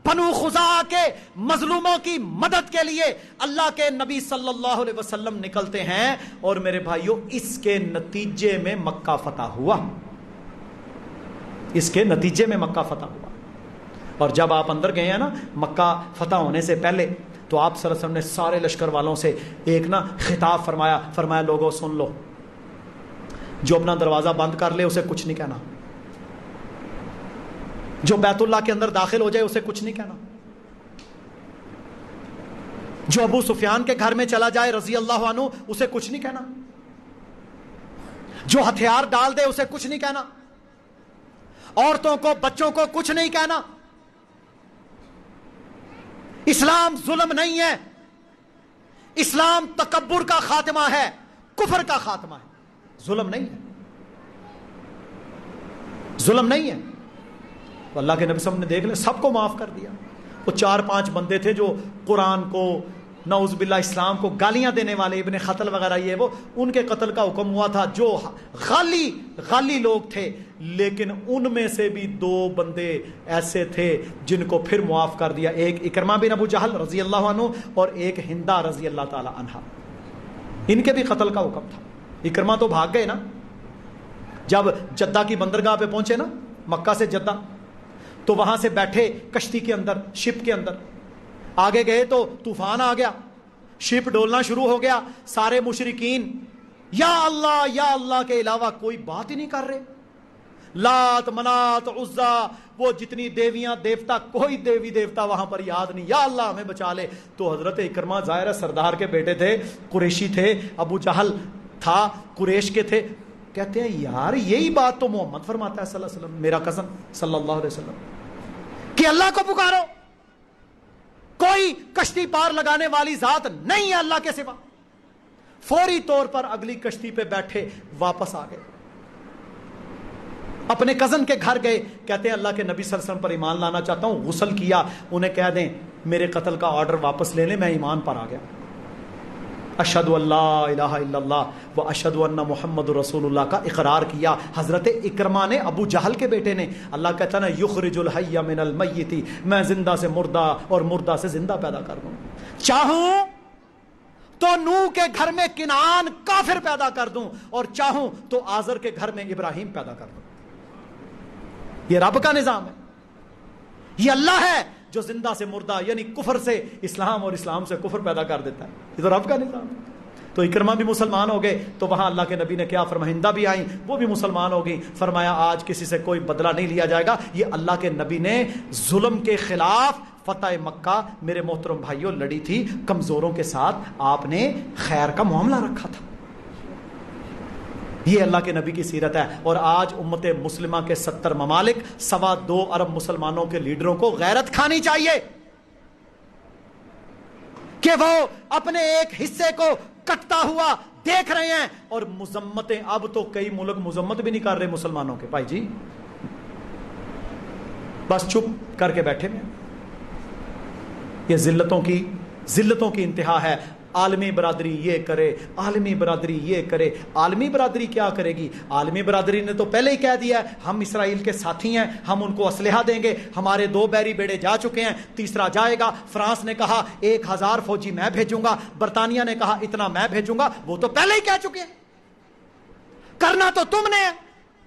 بنو خزاعہ کے مظلوموں کی مدد کے لیے اللہ کے نبی صلی اللہ علیہ وسلم نکلتے ہیں، اور میرے بھائیوں اس کے نتیجے میں مکہ فتح ہوا. اس کے نتیجے میں مکہ فتح ہوا. اور جب آپ اندر گئے ہیں نا مکہ فتح ہونے سے پہلے، تو آپ صلی اللہ علیہ وسلم نے سارے لشکر والوں سے ایک نا خطاب فرمایا لوگوں سن لو، جو اپنا دروازہ بند کر لے اسے کچھ نہیں کہنا، جو بیت اللہ کے اندر داخل ہو جائے اسے کچھ نہیں کہنا، جو ابو سفیان کے گھر میں چلا جائے رضی اللہ عنہ اسے کچھ نہیں کہنا، جو ہتھیار ڈال دے اسے کچھ نہیں کہنا، عورتوں کو بچوں کو کچھ نہیں کہنا. اسلام ظلم نہیں ہے، اسلام تکبر کا خاتمہ ہے، کفر کا خاتمہ ہے، ظلم نہیں ہے، ظلم نہیں ہے. اللہ کے نبی صلی اللہ علیہ وسلم نے دیکھ لیں سب کو معاف کر دیا. وہ 4-5 بندے تھے جو قرآن کو نعوذ باللہ اسلام کو گالیاں دینے والے، ابن قتل وغیرہ، یہ وہ ان کے قتل کا حکم ہوا تھا، جو غالی لوگ تھے. لیکن ان میں سے بھی 2 بندے ایسے تھے جن کو پھر معاف کر دیا. ایک اکرمہ بن ابو جہل رضی اللہ عنہ اور ایک ہندہ رضی اللہ تعالی عنہ. ان کے بھی قتل کا حکم تھا. اکرمہ تو بھاگ گئے نا جب جدہ کی بندرگاہ پہ پہنچے نا، مکہ سے جدہ، تو وہاں سے بیٹھے کشتی کے اندر، شپ کے اندر. آگے گئے تو طوفان آ گیا، شپ ڈولنا شروع ہو گیا. سارے مشرکین یا اللہ کے علاوہ کوئی بات ہی نہیں کر رہے. لات منات عزا، وہ جتنی دیویاں دیوتا، کوئی دیوی دیوتا وہاں پر یاد نہیں. یا اللہ ہمیں بچا لے. تو حضرت اکرمہ ظاہر سردار کے بیٹے تھے، قریشی تھے، ابو جہل تھا قریش کے تھے. کہتے ہیں یار یہی بات تو محمد فرماتا ہے صلی اللہ علیہ وسلم، میرا قسم صلی اللہ علیہ وسلم، کہ اللہ کو پکارو، کوئی کشتی پار لگانے والی ذات نہیں ہے اللہ کے سوا. فوری طور پر اگلی کشتی پہ بیٹھے واپس آ گئے، اپنے کزن کے گھر گئے. کہتے ہیں اللہ کے نبی صلی اللہ علیہ وسلم پر ایمان لانا چاہتا ہوں. غسل کیا، انہیں کہہ دیں میرے قتل کا آرڈر واپس لے لیں، میں ایمان پر آ گیا. اشہد اللہ الہ الا اللہ و اشہد ان محمد رسول اللہ کا اقرار کیا حضرت اکرمہ نے، ابو جہل کے بیٹے نے. اللہ کہتا ہے نا یخرج الحی من المیت، میں زندہ سے مردہ اور مردہ سے زندہ پیدا کر دوں. چاہوں تو نوح کے گھر میں کنعان کافر پیدا کر دوں، اور چاہوں تو آزر کے گھر میں ابراہیم پیدا کر دوں. یہ رب کا نظام ہے. یہ اللہ ہے جو زندہ سے مردہ یعنی کفر سے اسلام اور اسلام سے کفر پیدا کر دیتا ہے. یہ تو رب کا نظام ہے. تو اکرمہ بھی مسلمان ہو گئے. تو وہاں اللہ کے نبی نے کیا فرمایا، ہندہ بھی آئیں، وہ بھی مسلمان ہو گئی. فرمایا آج کسی سے کوئی بدلہ نہیں لیا جائے گا. یہ اللہ کے نبی نے ظلم کے خلاف فتح مکہ میرے محترم بھائیوں لڑی تھی. کمزوروں کے ساتھ آپ نے خیر کا معاملہ رکھا تھا. یہ اللہ کے نبی کی سیرت ہے. اور آج امت مسلمہ کے 70 ممالک 2.25 ارب مسلمانوں کے لیڈروں کو غیرت کھانی چاہیے کہ وہ اپنے ایک حصے کو کٹتا ہوا دیکھ رہے ہیں. اور مذمتیں، اب تو کئی ملک مذمت بھی نہیں کر رہے مسلمانوں کے. بھائی جی بس چپ کر کے بیٹھے ہیں. یہ ذلتوں کی انتہا ہے. عالمی برادری یہ کرے، عالمی برادری یہ کرے۔ عالمی برادری کیا کرے گی؟ عالمی برادری نے تو پہلے ہی کہہ دیا ہے ہم اسرائیل کے ساتھی ہیں، ہم ان کو اسلحہ دیں گے، ہمارے 2 بحری بیڑے جا چکے ہیں، تیسرا جائے گا۔ فرانس نے کہا 1000 فوجی میں بھیجوں گا، برطانیہ نے کہا اتنا میں بھیجوں گا، وہ تو پہلے ہی کہہ چکے ہیں، کرنا تو تم نے ہے۔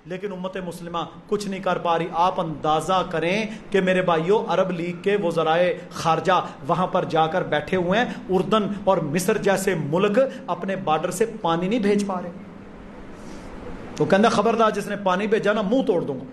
لیکن امت مسلمہ کچھ نہیں کر پا رہی۔ آپ اندازہ کریں کہ میرے بھائیوں عرب لیگ کے وزرائے خارجہ وہاں پر جا کر بیٹھے ہوئے ہیں، اردن اور مصر جیسے ملک اپنے بارڈر سے پانی نہیں بھیج پا رہے۔ تو کہنا خبردار جس نے پانی بھیجا نا منہ توڑ دوں گا۔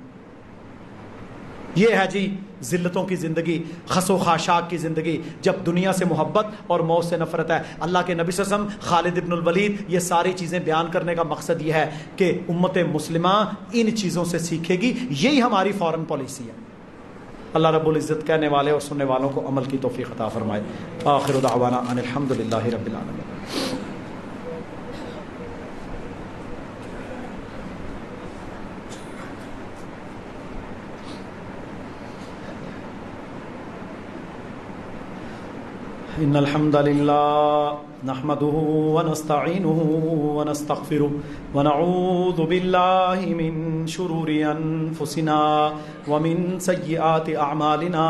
یہ ہے جی ذلتوں کی زندگی، خس و خاشاک کی زندگی، جب دنیا سے محبت اور موت سے نفرت ہے۔ اللہ کے نبی صلی اللہ علیہ وسلم، خالد ابن الولید، یہ ساری چیزیں بیان کرنے کا مقصد یہ ہے کہ امت مسلمہ ان چیزوں سے سیکھے گی، یہی ہماری فارن پالیسی ہے۔ اللہ رب العزت کہنے والے اور سننے والوں کو عمل کی توفیق عطا فرمائے۔ آخر دعوانا ان الحمدللہ رب العالمین۔ ان الحمد للہ نحمده ونستعینه ونستغفره ونعوذ باللہ من شرور انفسنا ومن سیئات اعمالنا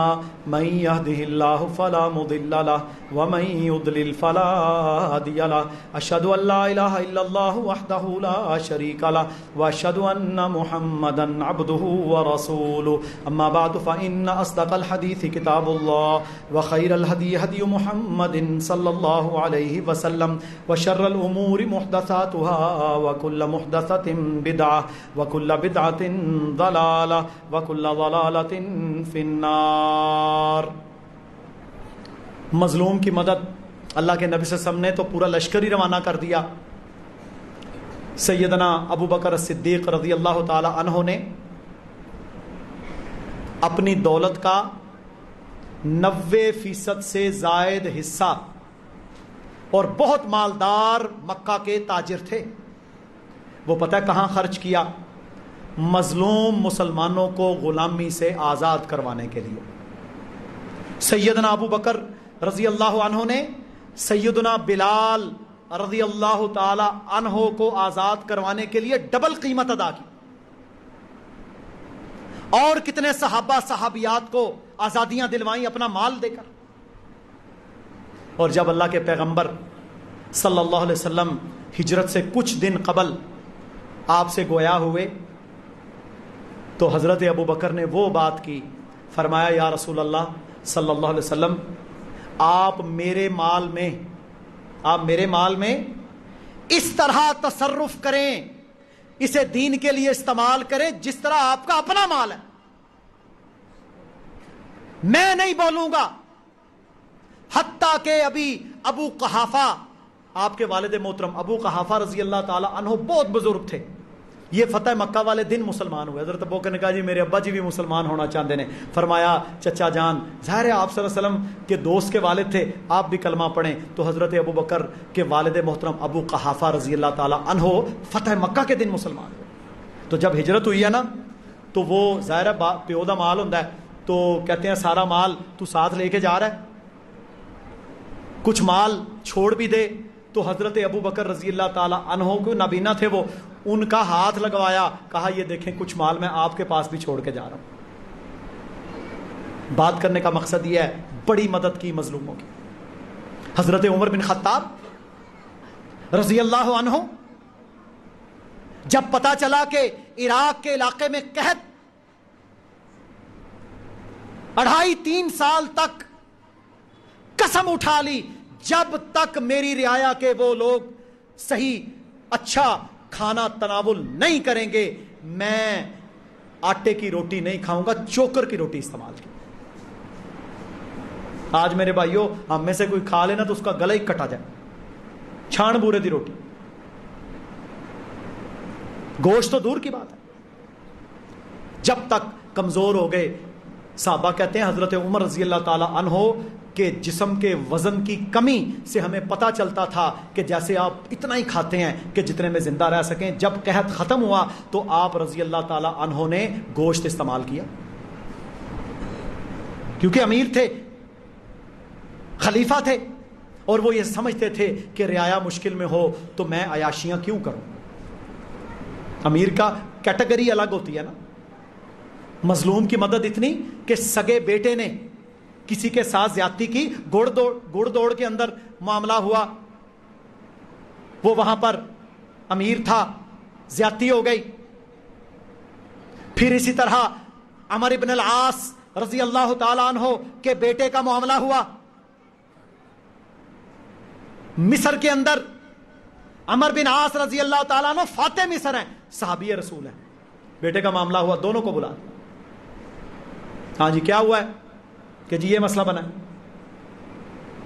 من يهده اللہ فلا مضل له ومن يضلل فلا هادی له اشهد ان لا الہ الا اللہ وحدہ لا شریک له واشهد ان محمدا عبده ورسوله اما بعد فان اصدق الحدیث کتاب اللہ وخیر الهدی هدی محمد صلی اللہ علیہ وسلم وشر الامور محدثاتها وكل محدثة بدعة وكل بدعة ضلالة وكل ضلالة في النار۔ مظلوم کی مدد اللہ کے نبی صلی اللہ علیہ وسلم نے تو پورا لشکر ہی روانہ کر دیا۔ سیدنا ابو بکر الصدیق رضی اللہ تعالی عنہ نے اپنی دولت کا 90% سے زائد حصہ، اور بہت مالدار مکہ کے تاجر تھے، وہ پتہ ہے کہاں خرچ کیا؟ مظلوم مسلمانوں کو غلامی سے آزاد کروانے کے لیے۔ سیدنا ابو بکر رضی اللہ عنہ نے سیدنا بلال رضی اللہ تعالی عنہ کو آزاد کروانے کے لیے ڈبل قیمت ادا کی، اور کتنے صحابہ صحابیات کو آزادیاں دلوائیں اپنا مال دے کر۔ اور جب اللہ کے پیغمبر صلی اللہ علیہ وسلم ہجرت سے کچھ دن قبل آپ سے گویا ہوئے تو حضرت ابو بکر نے وہ بات کی، فرمایا یا رسول اللہ صلی اللہ علیہ وسلم آپ میرے مال میں اس طرح تصرف کریں، اسے دین کے لیے استعمال کریں جس طرح آپ کا اپنا مال ہے۔ میں نہیں بولوں گا، حتیٰ کہ ابھی ابو قحافہ، آپ کے والد محترم ابو قحافہ رضی اللہ تعالی عنہ بہت بزرگ تھے، یہ فتح مکہ والے دن مسلمان ہوئے۔ حضرت ابو بکر نے کہا جی میرے ابا جی بھی مسلمان ہونا چاہتے ہیں۔ فرمایا چچا جان، ظاہر ہے آپ صلی اللہ علیہ وسلم کے دوست کے والد تھے، آپ بھی کلمہ پڑھیں۔ تو حضرت ابو بکر کے والد محترم ابو قحافہ رضی اللہ تعالی عنہ فتح مکہ کے دن مسلمان ہوئے۔ تو جب ہجرت ہوئی ہے نا تو وہ ظاہر ہے پیو دا مال ہوتا ہے، تو کہتے ہیں سارا مال تو ساتھ لے کے جا رہا ہے، کچھ مال چھوڑ بھی دے۔ تو حضرت ابو بکر رضی اللہ تعالی عنہ کو نابینا تھے، وہ ان کا ہاتھ لگوایا، کہا یہ دیکھیں کچھ مال میں آپ کے پاس بھی چھوڑ کے جا رہا ہوں۔ بات کرنے کا مقصد یہ ہے بڑی مدد کی مظلوموں کی۔ حضرت عمر بن خطاب رضی اللہ عنہ جب پتا چلا کہ عراق کے علاقے میں قحط 2.5-3 سال تک قسم اٹھا لی جب تک میری رعایا کے وہ لوگ صحیح اچھا کھانا تناول نہیں کریں گے میں آٹے کی روٹی نہیں کھاؤں گا، چوکر کی روٹی استعمال کی۔ آج میرے بھائیوں ہم میں سے کوئی کھا لینا تو اس کا گلا ہی کٹا جائے، چھان بورے دی روٹی، گوشت تو دور کی بات ہے۔ جب تک کمزور ہو گئے، صحابہ کہتے ہیں حضرت عمر رضی اللہ تعالی عنہ کہ جسم کے وزن کی کمی سے ہمیں پتہ چلتا تھا کہ جیسے آپ اتنا ہی کھاتے ہیں کہ جتنے میں زندہ رہ سکیں۔ جب قحط ختم ہوا تو آپ رضی اللہ تعالی عنہ نے گوشت استعمال کیا، کیونکہ امیر تھے، خلیفہ تھے، اور وہ یہ سمجھتے تھے کہ رعایا مشکل میں ہو تو میں عیاشیاں کیوں کروں. امیر کا کیٹیگری الگ ہوتی ہے نا. مظلوم کی مدد اتنی کہ سگے بیٹے نے کسی کے ساتھ زیادتی کی, گڑ دوڑ کے اندر معاملہ ہوا, وہ وہاں پر امیر تھا, زیادتی ہو گئی. پھر اسی طرح عمر ابن العاص رضی اللہ تعالیٰ عنہ کے بیٹے کا معاملہ ہوا. مصر کے اندر عمر بن عاص رضی اللہ تعالیٰ عنہ فاتح مصر ہیں, صحابی رسول ہیں. بیٹے کا معاملہ ہوا, دونوں کو بلا. ہاں جی کیا ہوا ہے کہ جی یہ مسئلہ بنا ہے,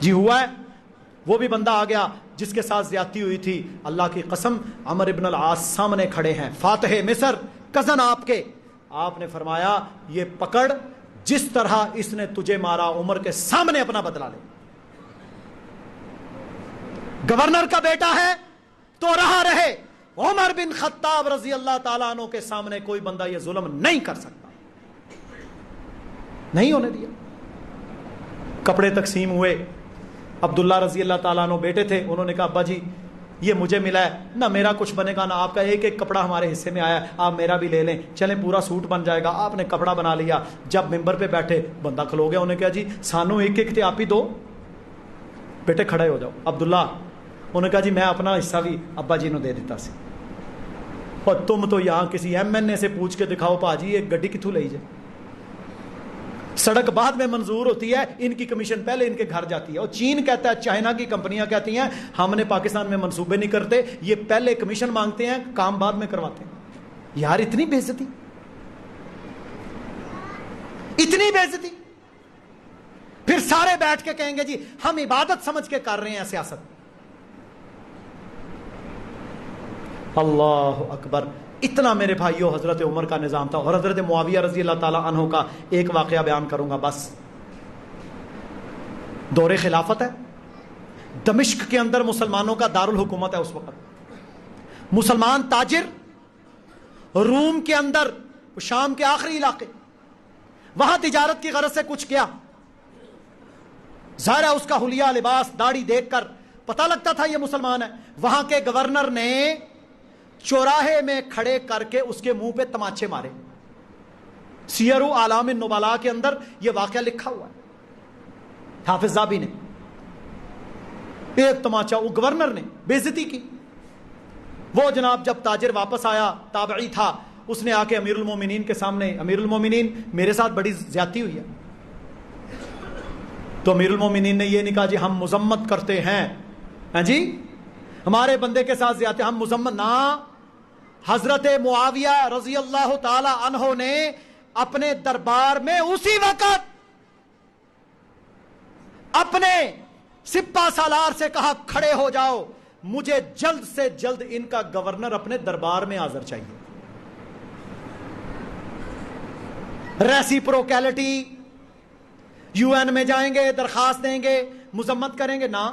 جی ہوا ہے. وہ بھی بندہ آ گیا جس کے ساتھ زیادتی ہوئی تھی. اللہ کی قسم عمر ابن العاص سامنے کھڑے ہیں, فاتح مصر, کزن آپ کے. آپ نے فرمایا یہ پکڑ, جس طرح اس نے تجھے مارا عمر کے سامنے اپنا بدلہ لے. گورنر کا بیٹا ہے تو رہا رہے, عمر بن خطاب رضی اللہ تعالیٰ عنہ کے سامنے کوئی بندہ یہ ظلم نہیں کر سکتا, نہیں ہونے دیا. کپڑے تقسیم ہوئے. عبداللہ رضی اللہ تعالیٰ عنہ بیٹے تھے, انہوں نے کہا ابا جی یہ مجھے ملا ہے, نہ میرا کچھ بنے گا نہ آپ کا, ایک ایک کپڑا ہمارے حصے میں آیا ہے, آپ میرا بھی لے لیں, چلیں پورا سوٹ بن جائے گا. آپ نے کپڑا بنا لیا. جب ممبر پہ بیٹھے بندہ کھلو گیا, انہوں نے کہا جی سانو ایک ایک تھے, آپ ہی دو, بیٹے کھڑے ہو جاؤ. عبداللہ, انہوں نے کہا جی میں اپنا حصہ بھی ابا جی نے دے دیتا سی. اور تم تو یہاں کسی ایم این اے سے پوچھ کے دکھاؤ پا جی ایک گڈی کتوں لئی جائے, سڑک بعد میں منظور ہوتی ہے, ان کی کمیشن پہلے ان کے گھر جاتی ہے. اور چین کہتا ہے, چائنا کی کمپنیاں کہتی ہیں ہم نے پاکستان میں منصوبے نہیں کرتے, یہ پہلے کمیشن مانگتے ہیں, کام بعد میں کرواتے ہیں. یار اتنی بے عزتی, اتنی بے عزتی. پھر سارے بیٹھ کے کہیں گے جی ہم عبادت سمجھ کے کر رہے ہیں سیاست. اللہ اکبر. اتنا میرے بھائیوں حضرت عمر کا نظام تھا. اور حضرت معاویہ رضی اللہ تعالیٰ عنہ کا ایک واقعہ بیان کروں گا بس. دور خلافت ہے, دمشق کے اندر مسلمانوں کا دارالحکومت ہے اس وقت. مسلمان تاجر روم کے اندر, شام کے آخری علاقے, وہاں تجارت کی غرض سے کچھ کیا. ظاہر ہے اس کا حلیہ لباس داڑھی دیکھ کر پتہ لگتا تھا یہ مسلمان ہے. وہاں کے گورنر نے چوراہے میں کھڑے کر کے اس کے منہ پہ تماچے مارے. سیر اعلام النبلاء کے اندر یہ واقعہ لکھا ہوا ہے, حافظ ذابی نے. ایک تماچا وہ گورنر نے بے عزتی کی. وہ جناب جب تاجر واپس آیا, تابعی تھا, اس نے آ کے امیر المومنین کے سامنے, امیر المومنین میرے ساتھ بڑی زیادتی ہوئی ہے. تو امیر المومنین نے یہ نہیں کہا جی ہم مذمت کرتے ہیں, ہاں جی ہمارے بندے کے ساتھ زیادتی, ہم مذمت نہ. حضرت معاویہ رضی اللہ تعالی عنہ نے اپنے دربار میں اسی وقت اپنے سپہ سالار سے کہا کھڑے ہو جاؤ, مجھے جلد سے جلد ان کا گورنر اپنے دربار میں حاضر چاہیے. ریسیپروکیلٹی, یو این میں جائیں گے, درخواست دیں گے, مذمت کریں گے نا,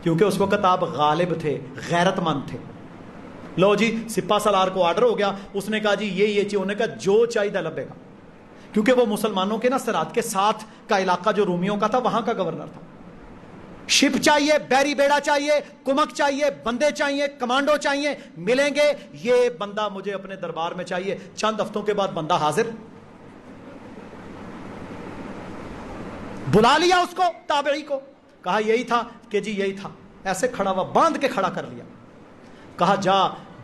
کیونکہ اس وقت آپ غالب تھے, غیرت مند تھے. لو جی سپہ سالار کو آرڈر ہو گیا, اس نے کہا جی یہ چیز, انہوں نے کہا جو چاہیے لبے گا, کیونکہ وہ مسلمانوں کے نا سرحد کے ساتھ کا علاقہ جو رومیوں کا تھا وہاں کا گورنر تھا. شپ چاہیے, بیری بیڑا چاہیے, کمک چاہیے, بندے چاہیے, کمانڈو چاہیے, ملیں گے. یہ بندہ مجھے اپنے دربار میں چاہیے. چند ہفتوں کے بعد بندہ حاضر, بلا لیا اس کو, تابعی کو, کہا یہی تھا کہ جی یہی تھا. ایسے کھڑا ہوا, باندھ کے کھڑا کر لیا. کہا جا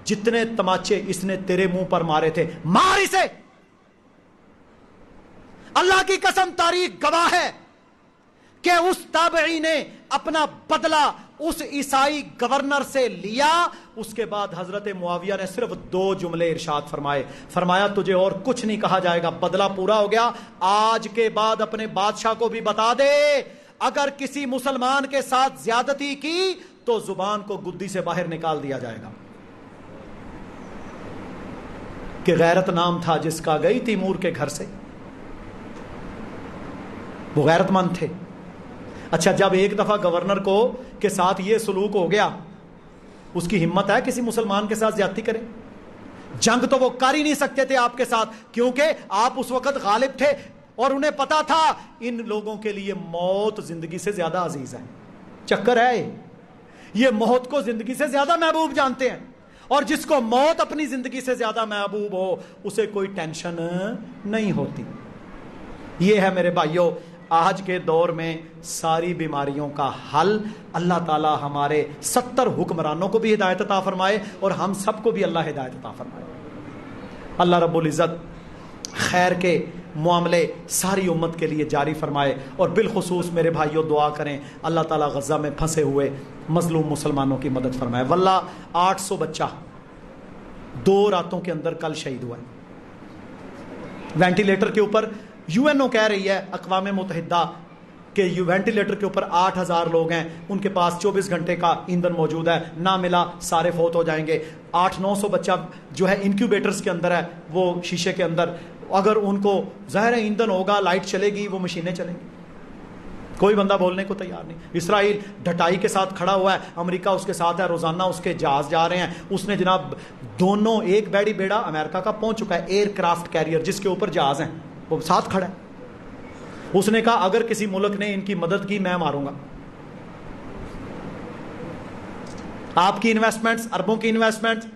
جتنے تماچے اس نے تیرے منہ پر مارے تھے مار اسے. اللہ کی قسم تاریخ گواہ ہے کہ اس تابعی نے اپنا بدلہ اس عیسائی گورنر سے لیا. اس کے بعد حضرت معاویہ نے صرف 2 جملے ارشاد فرمائے, فرمایا تجھے اور کچھ نہیں کہا جائے گا, بدلہ پورا ہو گیا. آج کے بعد اپنے بادشاہ کو بھی بتا دے اگر کسی مسلمان کے ساتھ زیادتی کی تو زبان کو گدی سے باہر نکال دیا جائے گا. کہ غیرت نام تھا جس کا, گئی تیمور کے گھر سے, وہ غیرت مند تھے. اچھا جب ایک دفعہ گورنر کو کے ساتھ یہ سلوک ہو گیا, اس کی ہمت ہے کسی مسلمان کے ساتھ زیادتی کرے؟ جنگ تو وہ کر ہی نہیں سکتے تھے آپ کے ساتھ, کیونکہ آپ اس وقت غالب تھے. اور انہیں پتا تھا ان لوگوں کے لیے موت زندگی سے زیادہ عزیز ہے. چکر ہے یہ موت کو زندگی سے زیادہ محبوب جانتے ہیں, اور جس کو موت اپنی زندگی سے زیادہ محبوب ہو اسے کوئی ٹینشن نہیں ہوتی. یہ ہے میرے بھائیوں آج کے دور میں ساری بیماریوں کا حل. اللہ تعالی ہمارے 70 حکمرانوں کو بھی ہدایت عطا فرمائے اور ہم سب کو بھی اللہ ہدایت عطا فرمائے. اللہ رب العزت خیر کے معاملے ساری امت کے لیے جاری فرمائے, اور بالخصوص میرے بھائیوں دعا کریں اللہ تعالیٰ غزہ میں پھنسے ہوئے مظلوم مسلمانوں کی مدد فرمائے. واللہ 800 بچہ 2 راتوں کے اندر کل شہید ہوا ہے. وینٹیلیٹر کے اوپر یو این او کہہ رہی ہے اقوام متحدہ کہ وینٹیلیٹر کے اوپر 8000 لوگ ہیں, ان کے پاس 24 گھنٹے کا ایندھن موجود ہے, نہ ملا سارے فوت ہو جائیں گے. 800-900 بچہ جو ہے انکیوبیٹرز کے اندر ہے, وہ شیشے کے اندر, اگر ان کو ظاہر ہے ایندھن ہوگا, لائٹ چلے گی, وہ مشینیں چلیں گی. کوئی بندہ بولنے کو تیار نہیں. اسرائیل ڈٹائی کے ساتھ کھڑا ہوا ہے, امریکہ اس کے ساتھ ہے, روزانہ اس کے جہاز جا رہے ہیں. اس نے جناب دونوں, ایک بیڑی بیڑا امریکہ کا پہنچ چکا ہے, ایئر کرافٹ کیریئر جس کے اوپر جہاز ہیں, وہ ساتھ کھڑا ہے. اس نے کہا اگر کسی ملک نے ان کی مدد کی میں ماروں گا. آپ کی انویسٹمنٹس, اربوں کی انویسٹمنٹس,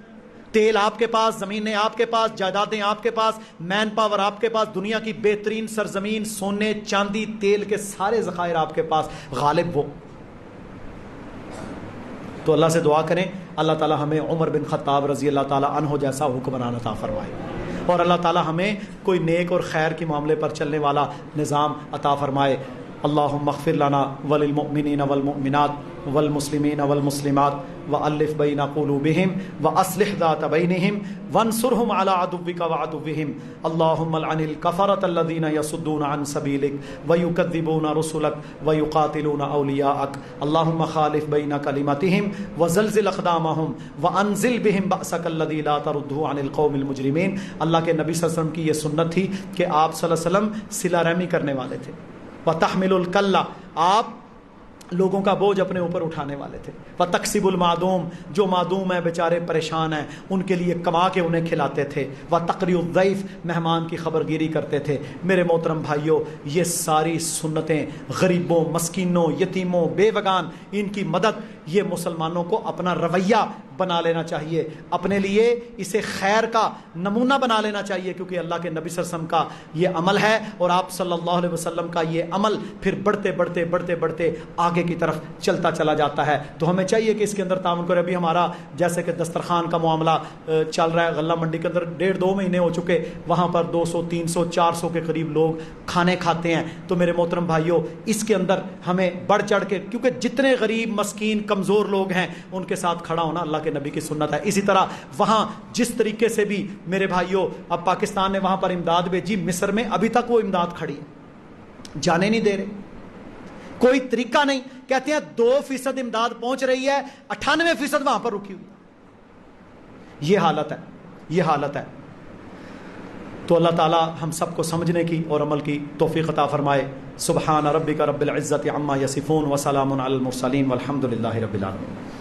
تیل آپ کے پاس, زمینیں آپ کے پاس, جائیدادیں آپ کے پاس, مین پاور آپ کے پاس, دنیا کی بہترین سرزمین, سونے چاندی تیل کے سارے ذخائر آپ کے پاس, غالب وہ. تو اللہ سے دعا کریں اللہ تعالی ہمیں عمر بن خطاب رضی اللہ تعالی عنہ جیسا حکمران عطا فرمائے, اور اللہ تعالی ہمیں کوئی نیک اور خیر کے معاملے پر چلنے والا نظام عطا فرمائے. اللہم اغفر لنا وللمؤمنین والمؤمنات والمسلمین والمسلمات وألف بین قلوبہم واصلح ذات بینہم وانصرہم علی عدوک وعدوہم. اللہم العن الکفرۃ الذین یصدون عن سبیلک ویکذبون رسلک ویقاتلون اولیاءک. اللہم خالف بین کلمتہم وزلزل اقدامہم وانزل بہم بأسک الذی لا تردہ عن القوم المجرمین. اللہ کے نبی صلی اللہ علیہ وسلم کی یہ سنت تھی کہ آپ صلی اللہ علیہ وسلم صلہ رحمی کرنے والے تھے. وتحمل الکلہ, آپ لوگوں کا بوجھ اپنے اوپر اٹھانے والے تھے. وتکسب المعدوم, جو معدوم ہیں بیچارے پریشان ہیں ان کے لیے کما کے انہیں کھلاتے تھے. وتقری الضیف, مہمان کی خبر گیری کرتے تھے. میرے محترم بھائیوں یہ ساری سنتیں غریبوں, مسکینوں, یتیموں, بے وگان, ان کی مدد, یہ مسلمانوں کو اپنا رویہ بنا لینا چاہیے, اپنے لیے اسے خیر کا نمونہ بنا لینا چاہیے, کیونکہ اللہ کے نبی صلی اللہ علیہ وسلم کا یہ عمل ہے اور آپ صلی اللہ علیہ وسلم کا یہ عمل پھر بڑھتے بڑھتے بڑھتے بڑھتے آگے کی طرف چلتا چلا جاتا ہے. تو ہمیں چاہیے کہ اس کے اندر تعاون کرے. ابھی ہمارا جیسے کہ دسترخوان کا معاملہ چل رہا ہے, غلہ منڈی کے اندر 1.5-2 مہینے ہو چکے, وہاں پر 200-300-400 کے قریب لوگ کھانے کھاتے ہیں. تو میرے محترم بھائیوں اس کے اندر ہمیں بڑھ چڑھ کے, کیونکہ جتنے غریب مسکین کمزور لوگ ہیں ان کے ساتھ کھڑا ہونا اللہ کے نبی کی سنت ہے. اسی طرح وہاں جس طریقے سے بھی میرے بھائیوں اب پاکستان نے وہاں پر امداد بھیجی, مصر میں ابھی تک وہ امداد کھڑی ہے, جانے نہیں دے رہے, کوئی طریقہ نہیں. کہتے ہیں 2% امداد پہنچ رہی ہے, 98% وہاں پر رکی ہوئی. یہ حالت ہے, یہ حالت ہے. تو اللہ تعالی ہم سب کو سمجھنے کی اور عمل کی توفیق عطا فرمائے. سبحان ربک رب العزت عما یصفون وسلام علی المرسلین والحمد للہ رب العالمین.